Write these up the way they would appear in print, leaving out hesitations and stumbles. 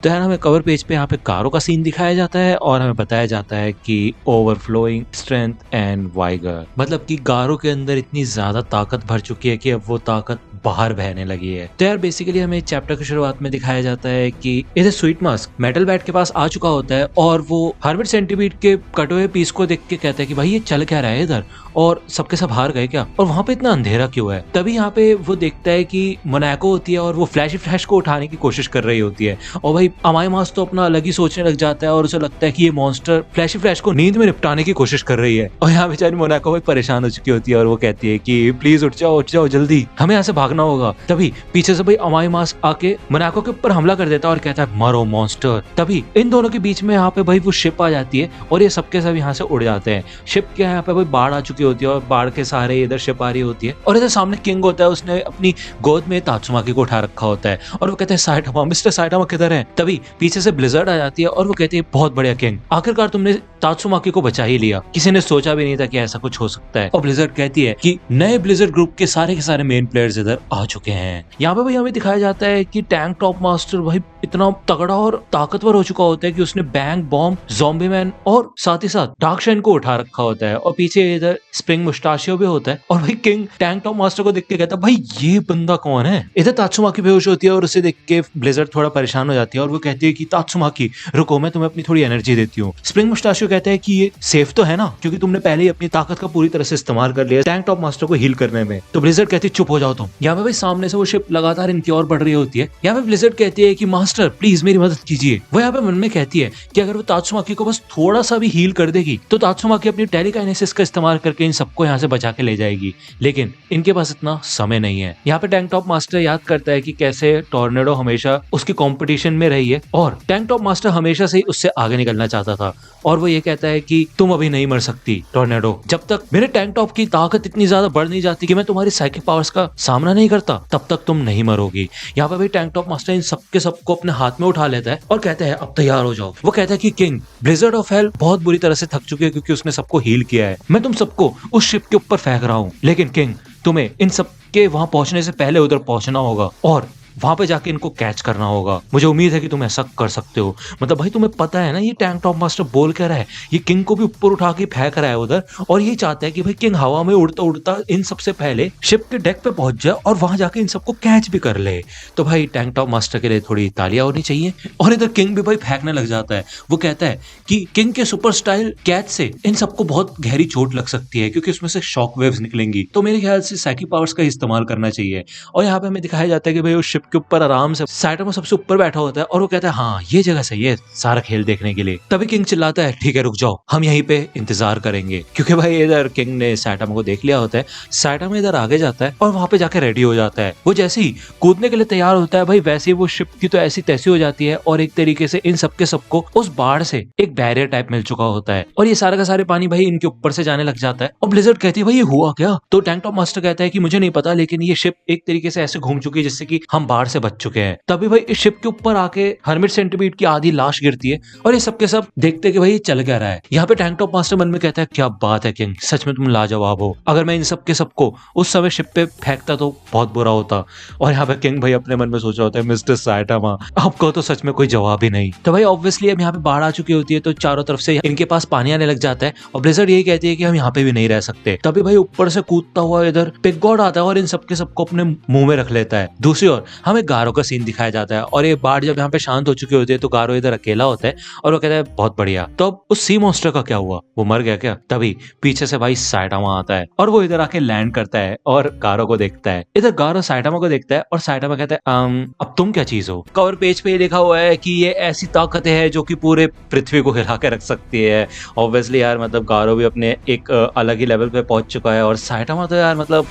तो यार हमें कवर पेज पे यहाँ पे कारों का सीन दिखाया जाता है और हमें बताया जाता है कि ओवरफ्लोइंग स्ट्रेंथ एंड वाइगर, मतलब कि गारों के अंदर इतनी ज्यादा ताकत भर चुकी है कि अब वो ताकत बाहर बहने लगी है। तो यार बेसिकली हमें चैप्टर की शुरुआत में दिखाया जाता है कि इधर स्वीट मास्क मेटल बैट के पास आ चुका होता है और वो हर्मिट सेंटीपीड के कटे हुए पीस को देख के कहता है कि भाई ये चल क्या रहा है इधर, और सबके सब हार गए क्या, और वहां पे इतना अंधेरा क्यों है। तभी यहाँ पे वो देखता है कि मोनाको होती है और वो फ्लैश को उठाने की कोशिश कर रही होती है, और भाई अमाई मास तो अपना अलग ही सोचने लग जाता है और उसे लगता है कि ये मॉन्स्टर फ्लैश को नींद में निपटाने की कोशिश कर रही है। और यहाँ बेचारी मोनाको भाई परेशान हो चुकी होती है और वो कहती है कि प्लीज उठ जाओ जल्दी, हमें यहाँ से भागना होगा। तभी पीछे से भाई अमाई मास आके मोनाको के ऊपर हमला कर देता है और कहता है मरो मॉन्स्टर। तभी इन दोनों के बीच में यहाँ पे भाई वो शिप आ जाती है और ये सबके सब यहाँ से उड़ जाते हैं। शिप के यहाँ पे भाई बाढ़ आ चुकी होती है और बाढ़ के सहारे इधर शिप आ रही होती है और इधर सामने किंग होता है, उसने अपनी गोद में तात्सुमाकी को उठा रखा होता है और वो कहते हैं साइटामा, मिस्टर साइटामा किधर है। तभी पीछे से ब्लिजर्ड आ जाती है और वो कहती है बहुत बढ़िया किंग, आखिरकार तुमने तात्सुमाकी को बचा ही लिया, किसी ने सोचा भी नहीं था कि ऐसा कुछ हो सकता है। और ब्लिजर्ड कहती है कि नए ब्लिजर्ड ग्रुप के सारे मेन प्लेयर्स इधर आ चुके हैं। यहाँ पे भाई हमें दिखाया जाता है कि टैंक टॉप मास्टर भाई इतना तगड़ा और ताकतवर हो चुका होता है कि उसने बैंग बॉम्ब, ज़ॉम्बी मैन और साथ ही साथ डार्क शाइन को उठा रखा होता है और पीछे इधर स्प्रिंग मुस्टाशियो भी होता है। और भाई किंग टैंक टॉप मास्टर को देख के कहता है भाई ये बंदा कौन है। इधर तात्सुमाकी बेहोश होती है और उसे देख के ब्लिजर्ड थोड़ा परेशान हो जाती है और वो कहती है कि तात्सुमाकी रुको, मैं तुम्हें अपनी थोड़ी एनर्जी देती हूँ। स्प्रिंग मुस्टाशियो कहता है कि ये सेफ तो है ना, क्योंकि तुमने पहले ही अपनी ताकत का पूरी तरह से इस्तेमाल कर लिया टैंक टॉप मास्टर को हील करने में। तो ब्लिजर्ड कहती है चुप हो जाओ तुम। यहाँ पे भाई सामने से वो शिप लगातार इनकी ओर बढ़ रही होती है। यहाँ पे ब्लिजर्ड कहती है कि मास्टर प्लीज मेरी मदद कीजिए। वो यहाँ पे मन में कहती है कि अगर वो तात्सुमाकी को बस थोड़ा सा भी हील कर देगी तो तात्सुमाकी अपनी टेलीकाइनेसिस का इस्तेमाल करके इन सबको यहाँ से बचा के ले जाएगी, लेकिन इनके पास इतना समय नहीं है। यहाँ पे टैंक टॉप मास्टर याद करता है कि कैसे टॉर्नेडो हमेशा उसकी कंपटीशन में रही है और टैंक टॉप मास्टर हमेशा से उससे आगे निकलना चाहता था और वो ये कहता है कि तुम अभी नहीं मर सकती टॉर्नेडो, जब तक मेरे टैंक टॉप की ताकत इतनी ज्यादा बढ़ नहीं जाती कि मैं तुम्हारी साइकिक पावर्स का सामना नहीं करता, तब तक तुम नहीं मरोगी। यहाँ पे भी टैंक टॉप मास्टर इन सबके सबको अपने हाथ में उठा लेता है और कहता है अब तैयार हो जाओ। वो कहता है कि किंग, ब्लिजर्ड ऑफ हेल बहुत बुरी तरह से थक चुके हैं क्योंकि उसने सबको हील किया है, मैं तुम सबको उस शिप के ऊपर फेंक रहा हूँ, लेकिन किंग तुम्हें इन सब के वहां पहुंचने से पहले उधर पहुंचना होगा और वहां पे जाके इनको कैच करना होगा। मुझे उम्मीद है कि तुम ऐसा कर सकते हो। मतलब भाई तुम्हें पता है ना ये टैंक टॉप मास्टर बोल कर रहा है, ये किंग को भी ऊपर उठा के फेंक रहा है उधर, और ये चाहता है कि भाई किंग हवा में उड़ता उड़ता इन सबसे पहले शिप के डेक पे पहुंच जाए और वहां जाके इन सबको कैच भी कर ले। तो भाई टैंक टॉप मास्टर के लिए थोड़ी तालियां होनी चाहिए। और इधर किंग भी भाई फेंकने लग जाता है। वो कहता है कि किंग के सुपर स्टाइल कैच से इन सबको बहुत गहरी चोट लग सकती है क्योंकि उसमें से शॉक वेव्स निकलेंगी, तो मेरे ख्याल से साइकिक पावर्स का इस्तेमाल करना चाहिए। और यहाँ पे हमें दिखाया जाता है कि भाई उस शिप के ऊपर आराम से साइटामा सबसे ऊपर बैठा होता है और वो कहता है हाँ ये जगह सही है सारा खेल देखने के लिए। तभी किंग चिल्लाता है ठीक है रुक जाओ, हम यहीं पे इंतजार करेंगे, क्योंकि भाई इधर किंग ने साइटामा को देख लिया होता है। साइटामा इधर आगे जाता है और वहां पे जाके रेडी हो जाता है। वो जैसे ही कूदने के लिए तैयार होता है भाई वैसे ही वो शिप की तो ऐसी तैसी हो जाती है और एक तरीके से इन सबके सबको उस बाढ़ से एक बैरियर टाइप मिल चुका होता है और ये सारा का सारे पानी भाई इनके ऊपर से जाने लग जाता है। और ब्लिजर्ड कहती है भाई ये हुआ क्या। तो टैंक टॉप मास्टर कहता है कि मुझे नहीं पता, लेकिन ये शिप एक तरीके से ऐसे घूम चुकी है जिससे कि हम बाढ़ से बच चुके हैं। तभी भाई इस शिप के ऊपर आके हर्मिट सेंटीपीड की आधी लाश गिरती है और ये सबके सब देखते कि भाई ये चल क्या रहा है। यहाँ पे टैंक टॉप मास्टर मन में कहता है क्या बात है किंग, सच में तुम लाजवाब हो, अगर मैं इन सबके सबको उस समय शिप पे फेंकता तो बहुत बुरा होता। और यहाँ पे किंग भाई अपने मन में सोच रहा होता है मिस्टर साइटामा आपको तो सच में कोई जवाब ही नहीं। तो भाई ऑब्वियसली अब यहाँ पे बाढ़ आ चुकी होती है तो चारों तरफ से इनके पास पानी आने लग जाता है और ब्लिजर्ड यही कहती है कि हम यहाँ पे भी नहीं रह सकते। तभी भाई ऊपर से कूदता हुआ इधर पिग गॉड आता है और इन सबके सबको अपने मुंह में रख लेता है। दूसरी ओर हमें गारो का सीन दिखाया जाता है और ये बाढ़ जब यहाँ पे शांत हो चुकी होती है तो गारो इधर अकेला होता है और वो कहता है बहुत बढ़िया। तो अब उस सी मॉन्स्टर का क्या हुआ, वो मर गया क्या। तभी पीछे से भाई साइटामा आता है और वो इधर आके लैंड करता है और गारो को देखता है। इधर गारो साइटामा को देखता है और साइटामा कहता है अब तुम क्या चीज हो। कवर पेज पे लिखा हुआ है कि ये ऐसी ताकतें हैं जो कि पूरे पृथ्वी को हिला के रख सकती है। ऑब्वियसली यार मतलब गारो भी अपने एक अलग ही लेवल पे पहुंच चुका है और साइटामा तो यार मतलब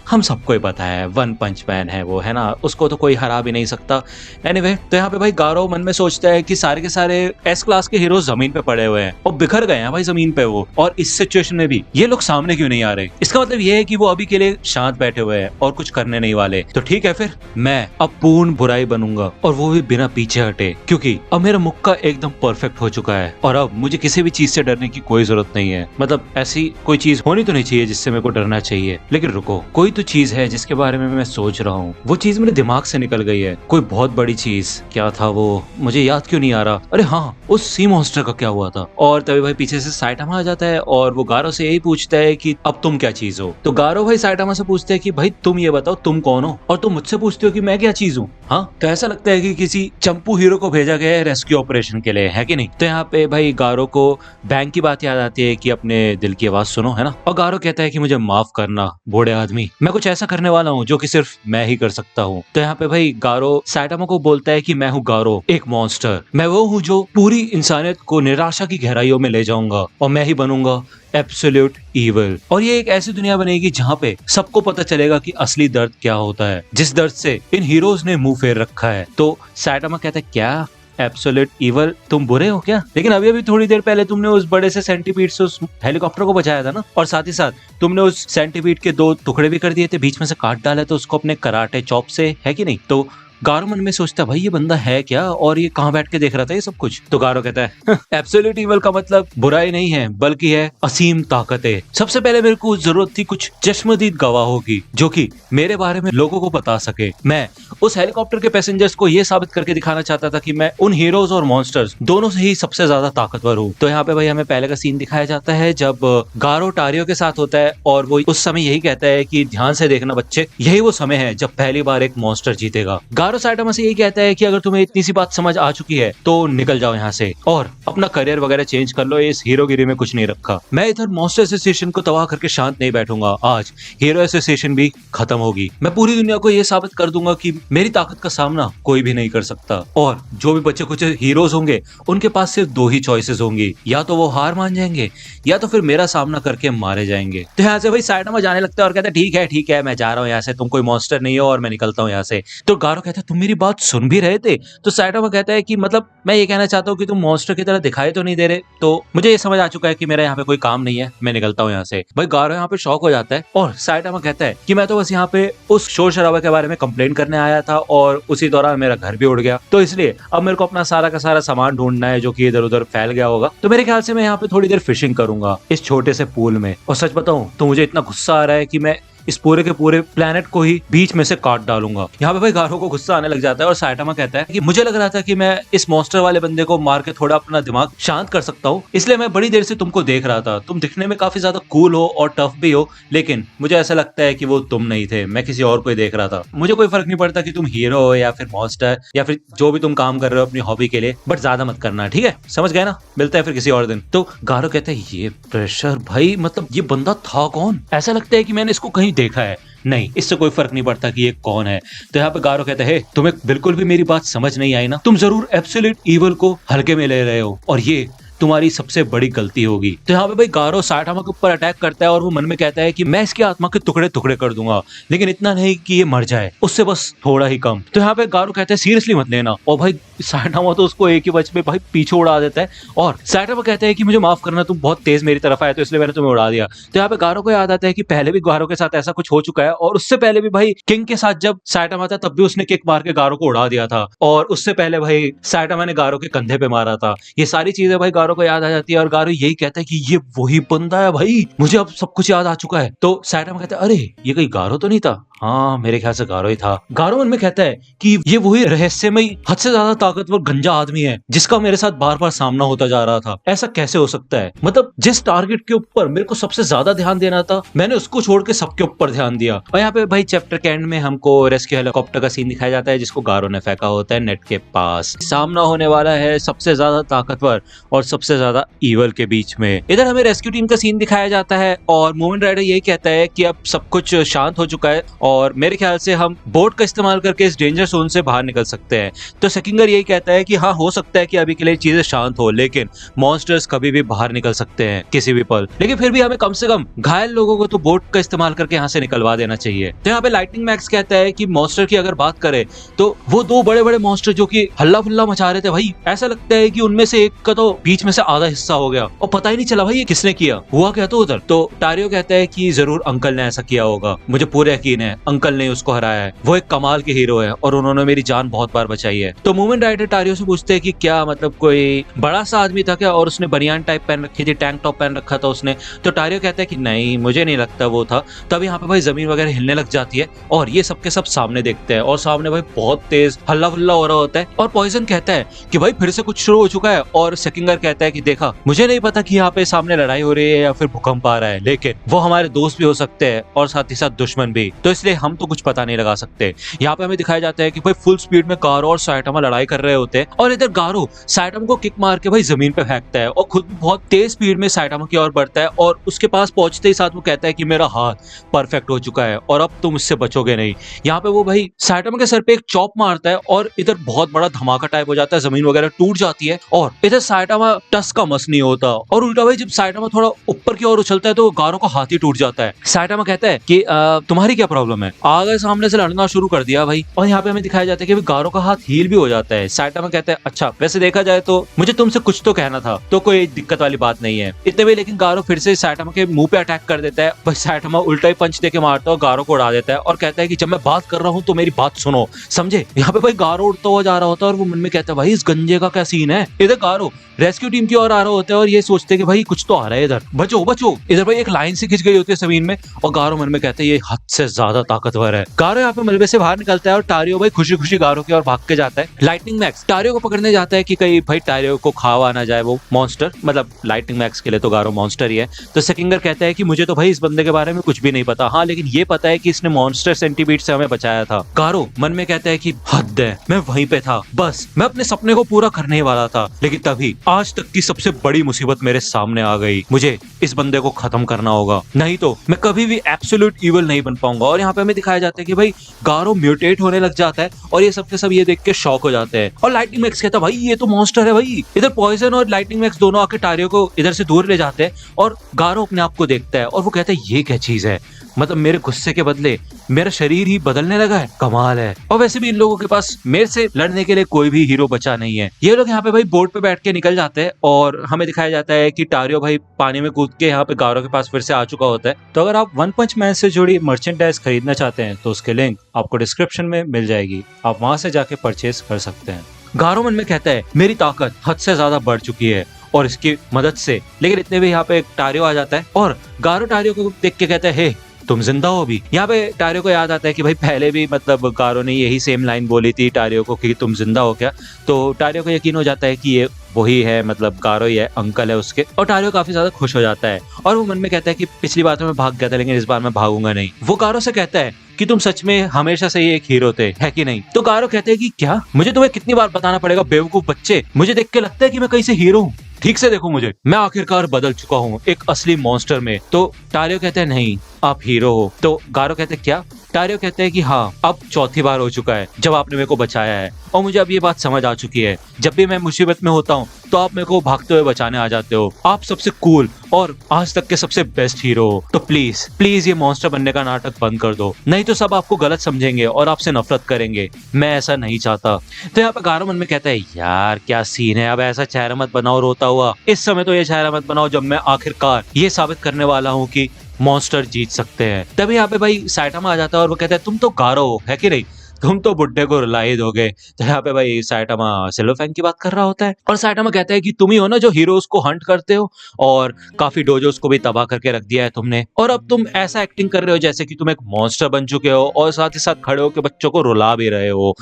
हम सबको ही पता है वन पंच मैन है वो, है ना, उसको तो कोई हरा भी नहीं सकता। एनीवे तो यहाँ पे भाई गारो मन में सोचता है कि सारे के सारे एस क्लास के हीरोज जमीन पे पड़े हुए हैं और बिखर गए हैं भाई जमीन पे वो, और इस सिचुएशन में भी ये लोग सामने क्यों नहीं आ रहे। इसका मतलब ये है कि वो अभी के लिए शांत बैठे हुए हैं और कुछ करने नहीं वाले। तो ठीक है फिर मैं अब पूर्ण बुराई बनूंगा और वो भी बिना पीछे हटे, क्योंकि अब मेरा मुक्का एकदम परफेक्ट हो चुका है और अब मुझे किसी भी चीज से डरने की कोई जरूरत नहीं है। मतलब ऐसी कोई चीज होनी तो नहीं चाहिए जिससे मेरे को डरना चाहिए, लेकिन रुको कोई तो चीज है जिसके बारे में मैं सोच रहा हूँ, वो चीज मेरे दिमाग से निकल गई है। कोई बहुत बड़ी चीज, क्या था वो, मुझे याद क्यों नहीं आ रहा। अरे हाँ, उस सी मॉन्स्टर का क्या हुआ था। और तभी भाई पीछे से साइटामा आ जाता है और वो गारो से यही पूछता है कि अब तुम क्या चीज हो। तो गारो भाई साइटामा से पूछते हैं कि भाई तुम ये बताओ तुम कौन हो, और तुम मुझसे पूछते हो कि मैं क्या चीज हूँ। हाँ, तो ऐसा लगता है कि किसी चंपू हीरो को भेजा गया है रेस्क्यू ऑपरेशन के लिए, है कि नहीं। तो यहाँ पे भाई गारो को बैंक की बात याद आती है कि अपने दिल की आवाज सुनो, है ना। और गारो कहता है कि मुझे माफ करना बूढ़े आदमी, मैं कुछ ऐसा करने वाला हूँ जो कि सिर्फ मैं ही कर सकता हूँ। तो यहाँ पे भाई गारो साइटामा को बोलता है कि मैं हूँ गारो, एक मॉन्स्टर। मैं वो हूँ जो पूरी इंसानियत को निराशा की गहराइयों में ले जाऊंगा, और मैं ही बनूंगा एब्सोल्यूट इविल। और ये एक ऐसी दुनिया बनेगी जहाँ पे सबको पता चलेगा कि असली दर्द क्या होता है, जिस दर्द से इन हीरोज ने मुंह फेर रखा है। तो साइटामा कहता है क्या एब्सोल्यूट इविल, तुम बुरे हो क्या? लेकिन अभी अभी थोड़ी देर पहले तुमने उस बड़े से सेंटीपीड से उस हेलीकॉप्टर को बचाया था ना, और साथ ही साथ तुमने उस सेंटीपीड के 2 टुकड़े भी कर दिए थे, बीच में से काट डाला तो उसको अपने कराटे चॉप से, है कि नहीं। तो गारो मन में सोचता भाई ये बंदा है क्या, और ये कहाँ बैठ के देख रहा था ये सब कुछ। तो गारो कहता है एब्सोल्यूट इविल का मतलब बुराई नहीं है बल्कि है असीम ताकतें। सबसे पहले मेरे को जरूरत थी कुछ चश्मदीद गवाहों की जो कि मेरे बारे में लोगों को बता सके। मैं उस हेलीकॉप्टर के पैसेंजर्स को ये साबित करके दिखाना चाहता था कि मैं उन हीरोज और मॉन्स्टर्स दोनों से ही सबसे ज्यादा ताकतवर हूँ। तो यहाँ पे भाई हमें पहले का सीन दिखाया जाता है जब गारो टारियो के साथ होता है, और वो उस समय यही कहता है कि ध्यान से देखना बच्चे, यही वो समय है जब पहली बार एक मॉन्स्टर जीतेगा। गारो साइटामा से यही कहता है कि अगर तुम्हें इतनी सी बात समझ आ चुकी है तो निकल जाओ यहाँ से और अपना करियर वगैरह चेंज कर लो, इस हीरोगिरी में कुछ नहीं रखा। मैं इधर मॉन्स्टर एसोसिएशन को तबाह करके शांत नहीं बैठूंगा, आज हीरो एसोसिएशन भी खत्म होगी। मैं पूरी दुनिया को ये साबित कर दूंगा कि मेरी ताकत का सामना कोई भी नहीं कर सकता, और जो भी बच्चे कुछ हीरोज होंगे उनके पास सिर्फ 2 ही चॉइसेस होंगी, या तो वो हार मान जाएंगे या तो फिर मेरा सामना करके मारे जाएंगे। तो यहाँ से भाई साइटामा जाने लगता है और कहता है ठीक है मैं जा रहा हूँ यहाँ से, तुम कोई मॉन्स्टर नहीं हो और मैं निकलता हूँ यहाँ से। तो गारो कहता है तुम मेरी बात सुन भी रहे थे? तो साइटामा कहता है कि मतलब मैं ये कहना चाहता हूँ कि तुम मॉन्स्टर की तरह दिखाई तो नहीं दे रहे, तो मुझे ये समझ आ चुका है कि मेरा यहाँ पे कोई काम नहीं है, मैं निकलता हूँ यहाँ से। भाई गारो यहाँ पे शॉक हो जाता है और साइटामा कहता है कि मैं तो बस यहाँ पे उस शोर शराबा के बारे में कंप्लेन करने आया था और उसी दौरान मेरा घर भी उड़ गया, तो इसलिए अब मेरे को अपना सारा का सारा सामान ढूंढना है जो कि इधर उधर फैल गया होगा। तो मेरे ख्याल से मैं यहाँ पे थोड़ी देर फिशिंग करूंगा इस छोटे से पूल में। और सच बताऊं तो मुझे इतना गुस्सा आ रहा है कि मैं इस पूरे के पूरे प्लेनेट को ही बीच में से काट डालूंगा। यहाँ पे भाई गारो को गुस्सा आने लग जाता है और साइटामा कहता है कि मुझे लग रहा था कि मैं इस मॉन्स्टर वाले बंदे को मार के थोड़ा अपना दिमाग शांत कर सकता हूँ, इसलिए मैं बड़ी देर से तुमको देख रहा था। तुम दिखने में काफी ज्यादा कूल हो और टफ भी हो, लेकिन मुझे ऐसा लगता है कि वो तुम नहीं थे, मैं किसी और को ही देख रहा था। मुझे कोई फर्क नहीं पड़ता कि तुम हीरो हो या फिर मॉन्स्टर या फिर जो भी तुम काम कर रहे हो अपनी हॉबी के लिए, बट ज्यादा मत करना, ठीक है? समझ गए ना? मिलता है फिर किसी और दिन। तो गारो कहता है ये प्रेशर भाई, मतलब ये बंदा था कौन? ऐसा लगता है कि मैंने इसको कहीं देखा है। नहीं, इससे कोई फर्क नहीं पड़ता कि ये कौन है। तो यहाँ पे गारो कहता है तुम्हें बिल्कुल भी मेरी बात समझ नहीं आई ना, तुम जरूर एब्सोल्यूट इविल को हल्के में ले रहे हो और ये तुम्हारी सबसे बड़ी गलती होगी। तो यहाँ पे भाई गारो साइटामा के ऊपर अटैक करता है और वो मन में कहता है कि मैं इसकी आत्मा के टुकड़े टुकड़े कर दूंगा, लेकिन इतना नहीं कि ये मर जाए, उससे बस थोड़ा ही कम। तो यहाँ पे गारो कहता है सीरियसली मत लेना, और भाई साइटामा तो उसको एक ही बच में भाई पीछे उड़ा देता है। और साइटामा कहता है कि मुझे माफ करना, तुम बहुत तेज मेरी तरफ आए तो इसलिए मैंने तुम्हें उड़ा दिया। तो यहाँ पे गारो को याद आता है कि पहले भी गारो के साथ ऐसा कुछ हो चुका है, और उससे पहले भी भाई किंग के साथ जब साइटामा था तब भी उसने किक मार के गारो को उड़ा दिया था, और उससे पहले भाई साइटामा ने गारो के कंधे पे मारा था। ये सारी चीजें भाई गारो को याद आ जाती है और गारो यही कहता है कि ये वही बंदा है भाई, मुझे अब सब कुछ याद आ चुका है। तो साइटामा कहता है अरे ये कहीं गारो तो नहीं था? हाँ मेरे ख्याल से गारो ही था। गारो मन में कहता है कि ये वही रहस्यमयी हद से ज्यादा ताकतवर गंजा आदमी है जिसका मेरे साथ बार बार सामना होता जा रहा था। ऐसा कैसे हो सकता है? मतलब जिस टारगेट के ऊपर मेरे को सबसे ज्यादा ध्यान देना था मैंने उसको छोड़ के सबके ऊपर ध्यान दिया। और यहाँ पे भाई चैप्टर के एंड में हमको रेस्क्यू हेलीकॉप्टर का सीन दिखाया जाता है जिसको गारो ने फेंका होता है नेट के पास। सामना होने वाला है सबसे ज्यादा ताकतवर और सबसे ज्यादा इवल के बीच में। इधर हमें रेस्क्यू टीम का सीन दिखाया जाता है और मूवमेंट राइडर यही कहता है कि अब सब कुछ शांत हो चुका है और मेरे ख्याल से हम बोट का इस्तेमाल करके इस डेंजर जोन से बाहर निकल सकते हैं। तो सेकिंगर यही कहता है कि हाँ हो सकता है कि अभी के लिए चीजें शांत हो, लेकिन मॉन्स्टर्स कभी भी बाहर निकल सकते हैं किसी भी पल, लेकिन फिर भी हमें कम से कम घायल लोगों को तो बोट का इस्तेमाल करके यहाँ से निकलवा देना चाहिए। तो यहाँ पे लाइटनिंग मैक्स कहता है कि मॉन्स्टर की अगर बात करें तो वो 2 बड़े बड़े मॉन्स्टर जो कि हल्ला फुल्ला मचा रहे थे भाई, ऐसा लगता है कि उनमें से एक का तो बीच में से आधा हिस्सा हो गया और पता ही नहीं चला भाई ये किसने किया, हुआ क्या तो उधर। तो टारियो कहता है कि जरूर अंकल ने ऐसा किया होगा, मुझे पूरा यकीन है अंकल ने उसको हराया है, वो एक कमाल के हीरो है और उन्होंने मेरी जान बहुत बार बचाई है। तो मूवमेंट राइडर टारियो से पूछते हैं कि क्या मतलब कोई बड़ा सा आदमी था क्या, और उसने बनियान टाइप पहन रखी थी, टैंक टॉप पहन रखा था उसने। तो टारियो कहता है कि नहीं, मुझे नहीं लगता वो था। तब यहाँ पे भाई जमीन वगैरह हिलने लग जाती है और ये सबके सब सामने देखते हैं, और सामने भाई बहुत तेज हल्ला हुल्ला हो रहा होता है। और पॉइजन कहता है कि भाई फिर से कुछ शुरू हो चुका है, और सेकिंगर कहता है कि देखा, मुझे नहीं पता कि यहाँ पे सामने लड़ाई हो रही है या फिर भूकंप आ रहा है, लेकिन वो हमारे दोस्त भी हो सकते हैं और साथ ही साथ दुश्मन भी, तो इसलिए हम तो कुछ पता नहीं लगा सकते। यहाँ पे हमें दिखाया जाता है कि भाई फुल स्पीड में गारो और साइटामा लड़ाई कर रहे होते हैं, और इधर गारो साइटामा को किक मार के भाई जमीन पे फेंकता है और खुद बहुत तेज स्पीड में साइटामा की ओर बढ़ता है, और उसके पास पहुंचते ही साथ वो कहता है कि मेरा हाथ परफेक्ट हो चुका है और अब तुम इससे बचोगे नहीं। यहाँ पे वो भाई साइटामा के सर पे एक चॉप मारता है और इधर बहुत बड़ा धमाका टाइप हो जाता है, जमीन वगैरह टूट जाती है, और इधर साइटामा टस का मस नहीं होता। और उल्टा भाई जब साइटामा थोड़ा ऊपर की ओर उछलता है तो गारो का हाथ ही टूट जाता है। साइटामा कहता है कि तुम्हारी क्या प्रॉब्लम है, आगे सामने से लड़ना शुरू कर दिया भाई। और यहाँ पे हमें दिखाया जाता है कि गारो का हाथ हील भी हो जाता है। साइटामा कहता है अच्छा, वैसे देखा जाए तो मुझे तुमसे कुछ तो कहना था, तो कोई दिक्कत वाली बात नहीं है इतने में। लेकिन गारो फिर से साइटामा के मुंह पे अटैक कर देता है। भाई साइटामा उल्टा ही पंच देके मारता है और गारो को उड़ा देता है, और कहता है कि जब मैं बात कर रहा हूँ तो मेरी बात सुनो, समझे। यहाँ पे भाई गारो उड़ता हुआ जा रहा होता है और वो मन में कहता है भाई इस गंजे का क्या सीन है। इधर गारो रेस्क्यू टीम की ओर आ रहा होता है और ये सोचते हैं कि भाई कुछ तो आ रहा है, इधर बचो बचो। इधर भाई एक लाइन से खिंच गई होती है जमीन में, और गारो मन में कहते हैं ये हद से ज्यादा ताकतवर है। गारो यहाँ पे मलबे से बाहर निकलता है और टारियो भाई खुशी खुशी गारो की ओर भाग के जाता है। लाइटनिंग मैक्स टारियो को पकड़ने जाता है कि कहीं भाई टारियो को खावा ना जाए वो मॉन्स्टर, मतलब लाइटनिंग मैक्स के लिए तो गारो मॉन्स्टर ही है। तो सेकिंगर कहता है कि मुझे तो भाई इस बंदे के बारे में कुछ भी नहीं पता, हाँ लेकिन ये पता है कि इसने मॉन्स्टर सेंटीपीड से हमें बचाया था। गारो मन में कहता है कि हद है, मैं वहीं पे था, बस मैं अपने सपने को पूरा करने ही वाला था, लेकिन तभी आज तक की सबसे बड़ी मुसीबत मेरे सामने आ गई। मुझे इस बंदे को खत्म करना होगा, नहीं तो मैं कभी भी एब्सोल्यूट इविल नहीं बन पाऊंगा। और यहाँ पे हमें दिखाया जाता है कि भाई गारो म्यूटेट होने लग जाता है, और ये सबके सब ये देख के शॉक हो जाते हैं। और लाइटनिंग मैक्स कहता है भाई ये तो मॉन्स्टर है भाई। इधर पॉइजन और लाइटनिंग मैक्स दोनों आके टारियो को इधर से दूर ले जाते हैं, और गारो अपने आप को देखता है और वो कहता है ये क्या चीज है, मतलब मेरे गुस्से के बदले मेरा शरीर ही बदलने लगा है, कमाल है। और वैसे भी इन लोगों के पास मेरे से लड़ने के लिए कोई भी हीरो बचा नहीं है। ये लोग यहाँ पे भाई बोट पे बैठ के निकल जाते हैं, और हमें दिखाया जाता है कि टारियो भाई पानी में कूद के यहाँ पे गारो के पास फिर से आ चुका होता है। तो अगर आप वन पंच मैन से जुड़ी मर्चेंडाइज खरीदना चाहते हैं तो उसके लिंक आपको डिस्क्रिप्शन में मिल जाएगी, आप वहां से जाके परचेज कर सकते हैं। गारो मन में कहता है मेरी ताकत हद से ज्यादा बढ़ चुकी है और इसकी मदद से, लेकिन इतने में यहाँ पे टारियो आ जाता है और गारो टारियो को देख के कहता है हे तुम जिंदा हो अभी। यहाँ पे टारियो को याद आता है कि भाई पहले भी मतलब गारो ने यही सेम लाइन बोली थी टारियो को कि तुम जिंदा हो क्या। तो टारियो को यकीन हो जाता है कि ये वही है, मतलब गारो ही है, अंकल है उसके। और टारियो काफी ज्यादा खुश हो जाता है और वो मन में कहता है कि पिछली बार तो मैं भाग गया था लेकिन इस बार मैं भागूंगा नहीं। वो गारो से कहता है कि तुम सच में हमेशा से ही एक हीरो थे, है कि नहीं। तो गारो कहते हैं कि क्या, मुझे तुम्हें कितनी बार बताना पड़ेगा बेवकूफ बच्चे, मुझे देख के लगता है कि मैं कहीं से हीरो हूँ, ठीक से देखो मुझे, मैं आखिरकार बदल चुका हूँ एक असली मॉन्स्टर में। तो टारियो कहते हैं नहीं आप हीरो हो। तो गारो कहते हैं क्या। टारियो कहते हैं कि हाँ अब चौथी बार हो चुका है जब आपने मेरे को बचाया है, और मुझे अब ये बात समझ आ चुकी है, जब भी मैं मुसीबत में होता हूँ तो आप मेरे को भागते हुए बचाने आ जाते हो। आप सबसे कूल और आज तक के सबसे बेस्ट हीरो हो। तो प्लीज प्लीज ये मॉन्स्टर बनने का नाटक बंद कर दो, नहीं तो सब आपको गलत समझेंगे और आपसे नफरत करेंगे। मैं ऐसा नहीं चाहता। तो यहाँ पे गारो मन में कहता है यार क्या सीन है, अब ऐसा चेहरा मत बनाओ रोता हुआ, इस समय तो ये चेहरा मत बनाओ जब मैं आखिरकार ये साबित करने वाला हूँ कि मॉन्स्टर जीत सकते हैं। तभी यहाँ पे भाई साइटामा आ जाता है और वो कहता है तुम तो गारो हो, है कि नहीं, तुम तो बुड्ढे को रुला ही दोगे। तो यहाँ पे भाई साइटामा सिल्वरफैंग की बात कर रहा होता है और साइटामा कहता है कि तुम ही हो ना जो हीरोज को हंट करते हो और काफी डोजोस को भी तबाह करके रख दिया है तुमने, और अब तुम ऐसा एक्टिंग कर रहे हो जैसे कि तुम एक मॉन्स्टर बन चुके हो और साथ ही साथ खड़े होकर बच्चों को रुला भी रहे हो।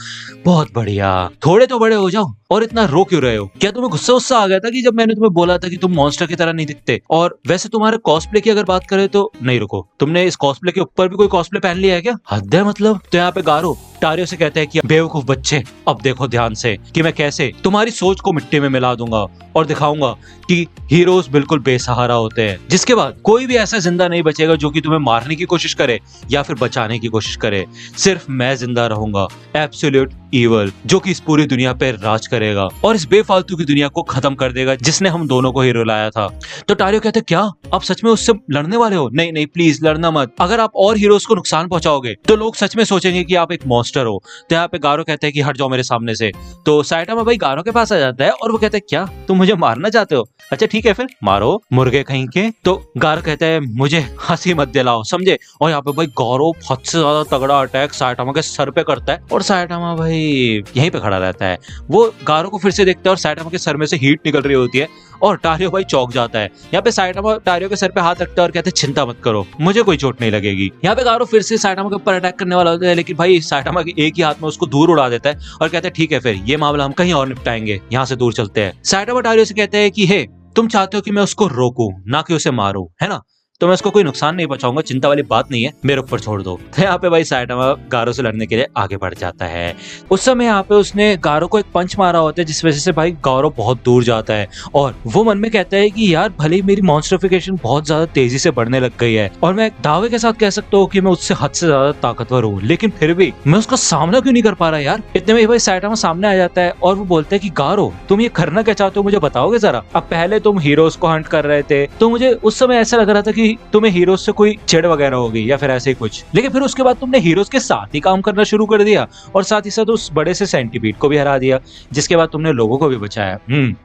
बहुत बढ़िया, थोड़े तो बड़े हो जाओ और इतना रो क्यों रहे हो। क्या तुम्हें गुस्सा आ गया था कि जब मैंने तुम्हें बोला था कि तुम मॉन्स्टर की तरह नहीं दिखते। और वैसे तुम्हारे कॉस्प्ले की अगर बात करें तो नहीं, रुको, तुमने इस कॉस्प्ले के ऊपर भी कोई कॉस्प्ले पहन लिया है क्या, हद है मतलब। तो यहाँ पे गारो टारियो से कहते हैं कि बेवकूफ बच्चे अब देखो ध्यान से कि मैं कैसे तुम्हारी सोच को मिट्टी में मिला दूंगा और दिखाऊंगा कि हीरोज बिल्कुल बेसहारा होते हैं, जिसके बाद कोई भी ऐसा जिंदा नहीं बचेगा जो कि तुम्हें मारने की कोशिश करे या फिर बचाने की कोशिश करे। सिर्फ मैं जिंदा रहूंगा, एब्सोल्यूट ईवल, जो कि इस पूरी दुनिया पे राज करेगा और इस बेफालतू की दुनिया को खत्म कर देगा जिसने हम दोनों को ही रुलाया था। तो टारियो कहते क्या आप सच में उससे लड़ने वाले हो। नहीं नहीं प्लीज लड़ना मत, अगर आप और हीरोज को नुकसान पहुंचाओगे तो लोग सच में सोचेंगे कि आप एक मॉन्स्टर हो। तो यहाँ पे गारो कहते हैं कि हट जाओ मेरे सामने से। तो साइटामा भाई गारो के पास आ जाता है और वो कहते हैं क्या तुम मुझे मारना चाहते हो, अच्छा ठीक है फिर मारो मुर्गे कहीं के। तो गारो कहते हैं मुझे हंसी मत दिलाओ, समझे। और यहाँ पे भाई गारो हद से ज्यादा तगड़ा अटैक साइटामा के सर पे करता है और साइटामा भाई यहीं पे खड़ा रहता है। वो गारो को फिर से देखता है और साइटामा के सर में से हीट निकल रही होती है और टारियो भाई चौंक जाता है। यहाँ पे साइटामा टारियो के सर पे हाथ रखता है और कहते हैं चिंता मत करो, मुझे कोई चोट नहीं लगेगी। यहाँ पे गारो फिर से साइटामा के ऊपर अटैक करने वाला होता है, लेकिन भाई साइटामा के एक ही हाथ में उसको दूर उड़ा देता है और कहते हैं ठीक है, फिर ये मामला हम कहीं और निपटाएंगे, यहाँ से दूर चलते हैं। साइटामा टारियो से कहते हैं कि हे, तुम चाहते हो कि मैं उसको रोकूं, ना कि उसे मारूं, है ना? तो मैं उसको कोई नुकसान नहीं पहुंचाऊंगा, चिंता वाली बात नहीं है, मेरे ऊपर छोड़ दो। तो यहाँ पे भाई साइटामा गारो से लड़ने के लिए आगे बढ़ जाता है। उस समय यहाँ पे उसने गारो को एक पंच मारा होता है, जिस वजह से भाई गारो बहुत दूर जाता है और वो मन में कहता है कि यार भले ही मेरी मॉन्स्टरिफिकेशन बहुत ज्यादा तेजी से बढ़ने लग गई है और मैं दावे के साथ कह सकता हूँ कि मैं उससे हद से ज्यादा ताकतवर हूँ, लेकिन फिर भी मैं उसका सामना क्यों नहीं कर पा रहा यार। इतने में भाई साइटामा सामने आ जाता है और वो बोलता है कि गारो, तुम ये करना क्या चाहते हो, मुझे बताओगे जरा। अब पहले तुम हीरोज को हंट कर रहे थे, तो मुझे उस समय ऐसा लग रहा था कि तुम्हें हीरोज से कोई चिढ़ वगैरह होगी या फिर ऐसे ही कुछ, लेकिन फिर उसके बाद तुमने हीरोज के साथ ही काम करना शुरू कर दिया और साथ ही साथ उस बड़े से सेंटीपीड को भी हरा दिया, जिसके बाद तुमने लोगों को भी बचाया।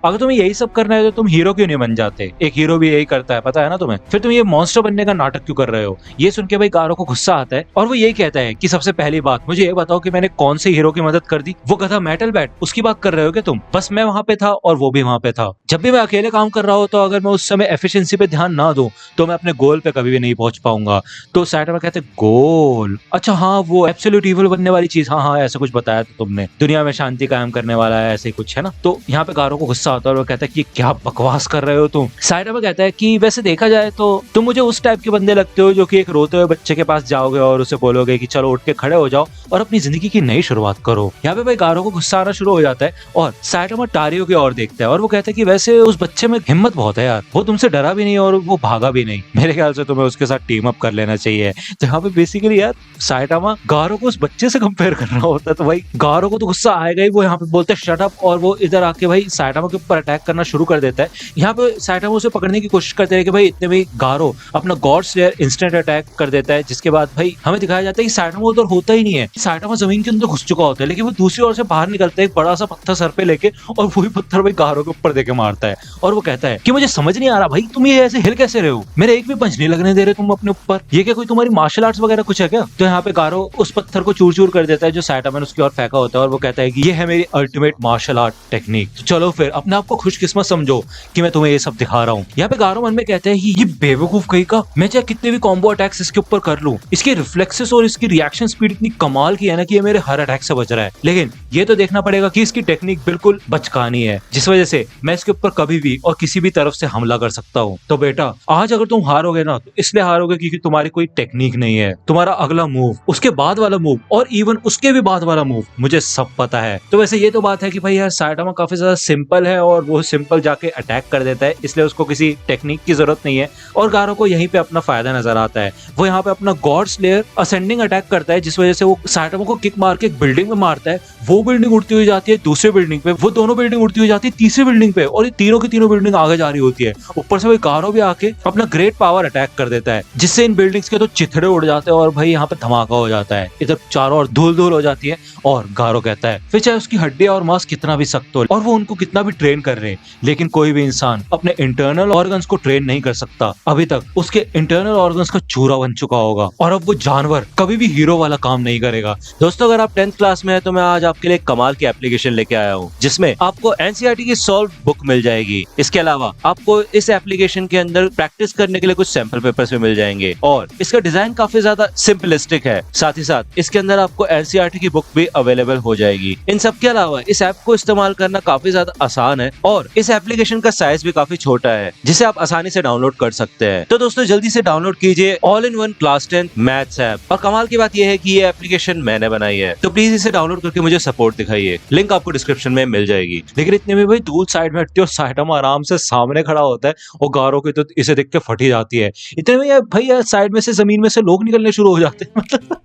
अगर तुम्हें यही सब करना है तो तुम हीरो क्यों नहीं बन जाते? एक हीरो भी यही करता है, पता है ना तुम्हें। फिर तुम ये मॉन्स्टर बनने का नाटक क्यों कर रहे हो? ये सुन के भाई गारो को गुस्सा आता है और वो यही कहता है कि सबसे पहली बात मुझे ये बताओ कि मैंने कौन से हीरो की मदद कर दी? वो गधा मेटल बैट, उसकी बात कर रहे हो क्या तुम? बस मैं वहां पे था और वो भी वहां पे था। जब भी मैं अकेले काम कर रहा हूँ तो अगर मैं उस समय एफिशिएंसी पे ध्यान ना दूं तो मैं अपने गोल पे कभी भी नहीं पहुंच पाऊंगा। तो साइटामा कहते गोल, अच्छा हाँ, वो एब्सोल्यूट इविल बनने वाली चीज, हाँ हाँ ऐसा कुछ बताया था तुमने, दुनिया में शांति कायम करने वाला है, ऐसे कुछ है ना। तो यहाँ पे गारो को गुस्सा आता है और वो कहता है कि क्या बकवास कर रहे हो तुम। साइटामा कहता है कि वैसे देखा जाए तो तुम मुझे उस टाइप के बंदे लगते हो जो कि एक रोते हुए बच्चे के पास जाओगे और उसे बोलोगे कि चलो उठ के खड़े हो जाओ और अपनी जिंदगी की नई शुरुआत करो। यहाँ पे भाई गारो को गुस्सा आना शुरू हो जाता है और साइटामा टारियो की ओर देखता है और वो कहता है कि वैसे उस बच्चे में हिम्मत बहुत है यार, वो तुमसे डरा भी नहीं और वो भागा भी नहीं, मेरे ख्याल से तुम्हें उसके साथ टीम अप कर लेना चाहिए। तो यहाँ पे बेसिकली यार साइटामा गारो को उस बच्चे से कंपेयर कर रहा होता है, तो भाई गारो को तो गुस्सा आएगा ही। वो यहाँ पे बोलते हैं शट अप और वो इधर आके भाई साइटामा के ऊपर अटैक करना शुरू कर देता है। यहाँ पे साइटामा उसे पकड़ने की कोशिश करते हैं कि भाई इतने में गारो अपना गॉड स्लेयर इंस्टेंट अटैक कर देता है, जिसके बाद भाई हमें दिखाया जाता है कि साइटामा उधर होता ही नहीं है। साइटामा जमीन के अंदर घुस चुका होता है, लेकिन वो दूसरी ओर से बाहर निकलता है एक बड़ा सा पत्थर सर पे लेके और वही पत्थर भाई गारो के ऊपर देके मारता है और वो कहता है कि मुझे समझ नहीं आ रहा भाई तुम ये ऐसे हिल कैसे रहे हो, मेरे एक भी पंच नहीं लगने दे रहे तुम अपने ऊपर, ये क्या कोई तुम्हारी मार्शल आर्ट्स वगैरह कुछ है क्या? तो यहाँ पे गारो उस पत्थर को चूर चूर कर देता है जो साइटामा ने उसकी ओर फेंका होता है और वो कहता है कि ये है मेरी अल्टीमेट मार्शल आर्ट टेक्निक, तो चलो फिर अपने आप को खुशकिस्मत समझो कि मैं तुम्हें ये सब दिखा रहा हूँ। यहाँ पे गारो मन में कहते हैं कि ये बेवकूफ कहीं का, मैं चाहे कितने भी कॉम्बो अटैक्स इसके ऊपर कर लूं, इसके रिफ्लेक्सेस और इसकी रिएक्शन स्पीड इतनी कमाल की है ना कि ये मेरे हर अटैक से बच रहा है, लेकिन ये तो देखना पड़ेगा कि इसकी टेक्निक बिल्कुल बचकानी है, जिस वजह से मैं इसके ऊपर कभी भी और किसी भी तरफ से हमला कर सकता हूँ। तो बेटा आज अगर तुम हारोगे ना तो इसलिए हारोगे क्योंकि तुम्हारी कोई टेक्निक नहीं है, तुम्हारा अगला मूव, उसके बाद वाला मूव और इवन उसके भी बाद वाला मूव मुझे सब पता है। तो वैसे ये तो बात है कि भाई यार साइटामा काफी ज्यादा सिंपल है और वो सिंपल जाके अटैक कर देता है, इसलिए उसको किसी टेक्निक की जरूरत नहीं है और गारो को यहीं पे अपना फायदा नजर आता है। वो यहाँ पे अपना गॉड स्लेयर असेंडिंग अटैक करता है, जिस वजह से वो साइटामा को किक मार के एक बिल्डिंग में मारता है, वो बिल्डिंग उड़ती हुई जाती है दूसरी बिल्डिंग पे, वो दोनों बिल्डिंग उड़ती हुई जाती है तीसरी बिल्डिंग पे और ये तीनों की तीनों बिल्डिंग आगे जा रही होती है। ऊपर से भाई गारो भी आके अपना ग्रेट पावर अटैक कर देता है, जिससे इन बिल्डिंग्स के तो चिथड़े उड़ जाते हैं और भाई यहाँ पे धमाका हो जाता है, इधर चारों ओर धूल धूल हो जाती है। और गारो कहता है फिर चाहे उसकी हड्डियां और मांस कितना भी सख्त हो और वो उनको कितना भी ट्रेन कर रहे हैं, लेकिन कोई भी इंसान अपने इंटरनल ऑर्गन्स को ट्रेन नहीं कर सकता। अभी तक उसके इंटरनल ऑर्गन्स का चूरा बन चुका होगा और अब वो जानवर कभी भी हीरो वाला काम नहीं करेगा। दोस्तों अगर आप 10th क्लास में है तो मैं आज आपके लिए कमाल की एप्लीकेशन लेके आया हूँ, जिसमें आपको एनसीईआरटी की सॉल्व बुक मिल जाएगी। इसके अलावा आपको इस एप्लीकेशन के अंदर प्रैक्टिस करने के लिए कुछ सैंपल पेपर्स भी मिल जाएंगे और इसका डिजाइन काफी ज्यादा सिंपलिस्टिक है। साथ ही साथ इसके अंदर आपको एनसीईआरटी की बुक भी अवेलेबल हो जाएगी। इन सब के अलावा इस ऐप को इस्तेमाल करना काफी ज्यादा आसान है और इस एप्लीकेशन का साइज भी काफी छोटा है, जिसे आप आसानी से डाउनलोड कर सकते हैं। तो दोस्तों जल्दी से डाउनलोड कीजिए all in one class 10 maths app. और कमाल की बात यह है कि ये एप्लीकेशन मैंने बनाई है, तो प्लीज इसे डाउनलोड करके मुझे सपोर्ट दिखाइए, लिंक आपको डिस्क्रिप्शन में मिल जाएगी। लेकिन इतने में भाई दूर साइड में हटती है और साइटामा आराम से सामने खड़ा होता है और गारो की तो इसे देख के फटी जाती है। इतने में यार भाई यार साइड में से जमीन में से लोग निकलने शुरू हो जाते हैं मतलब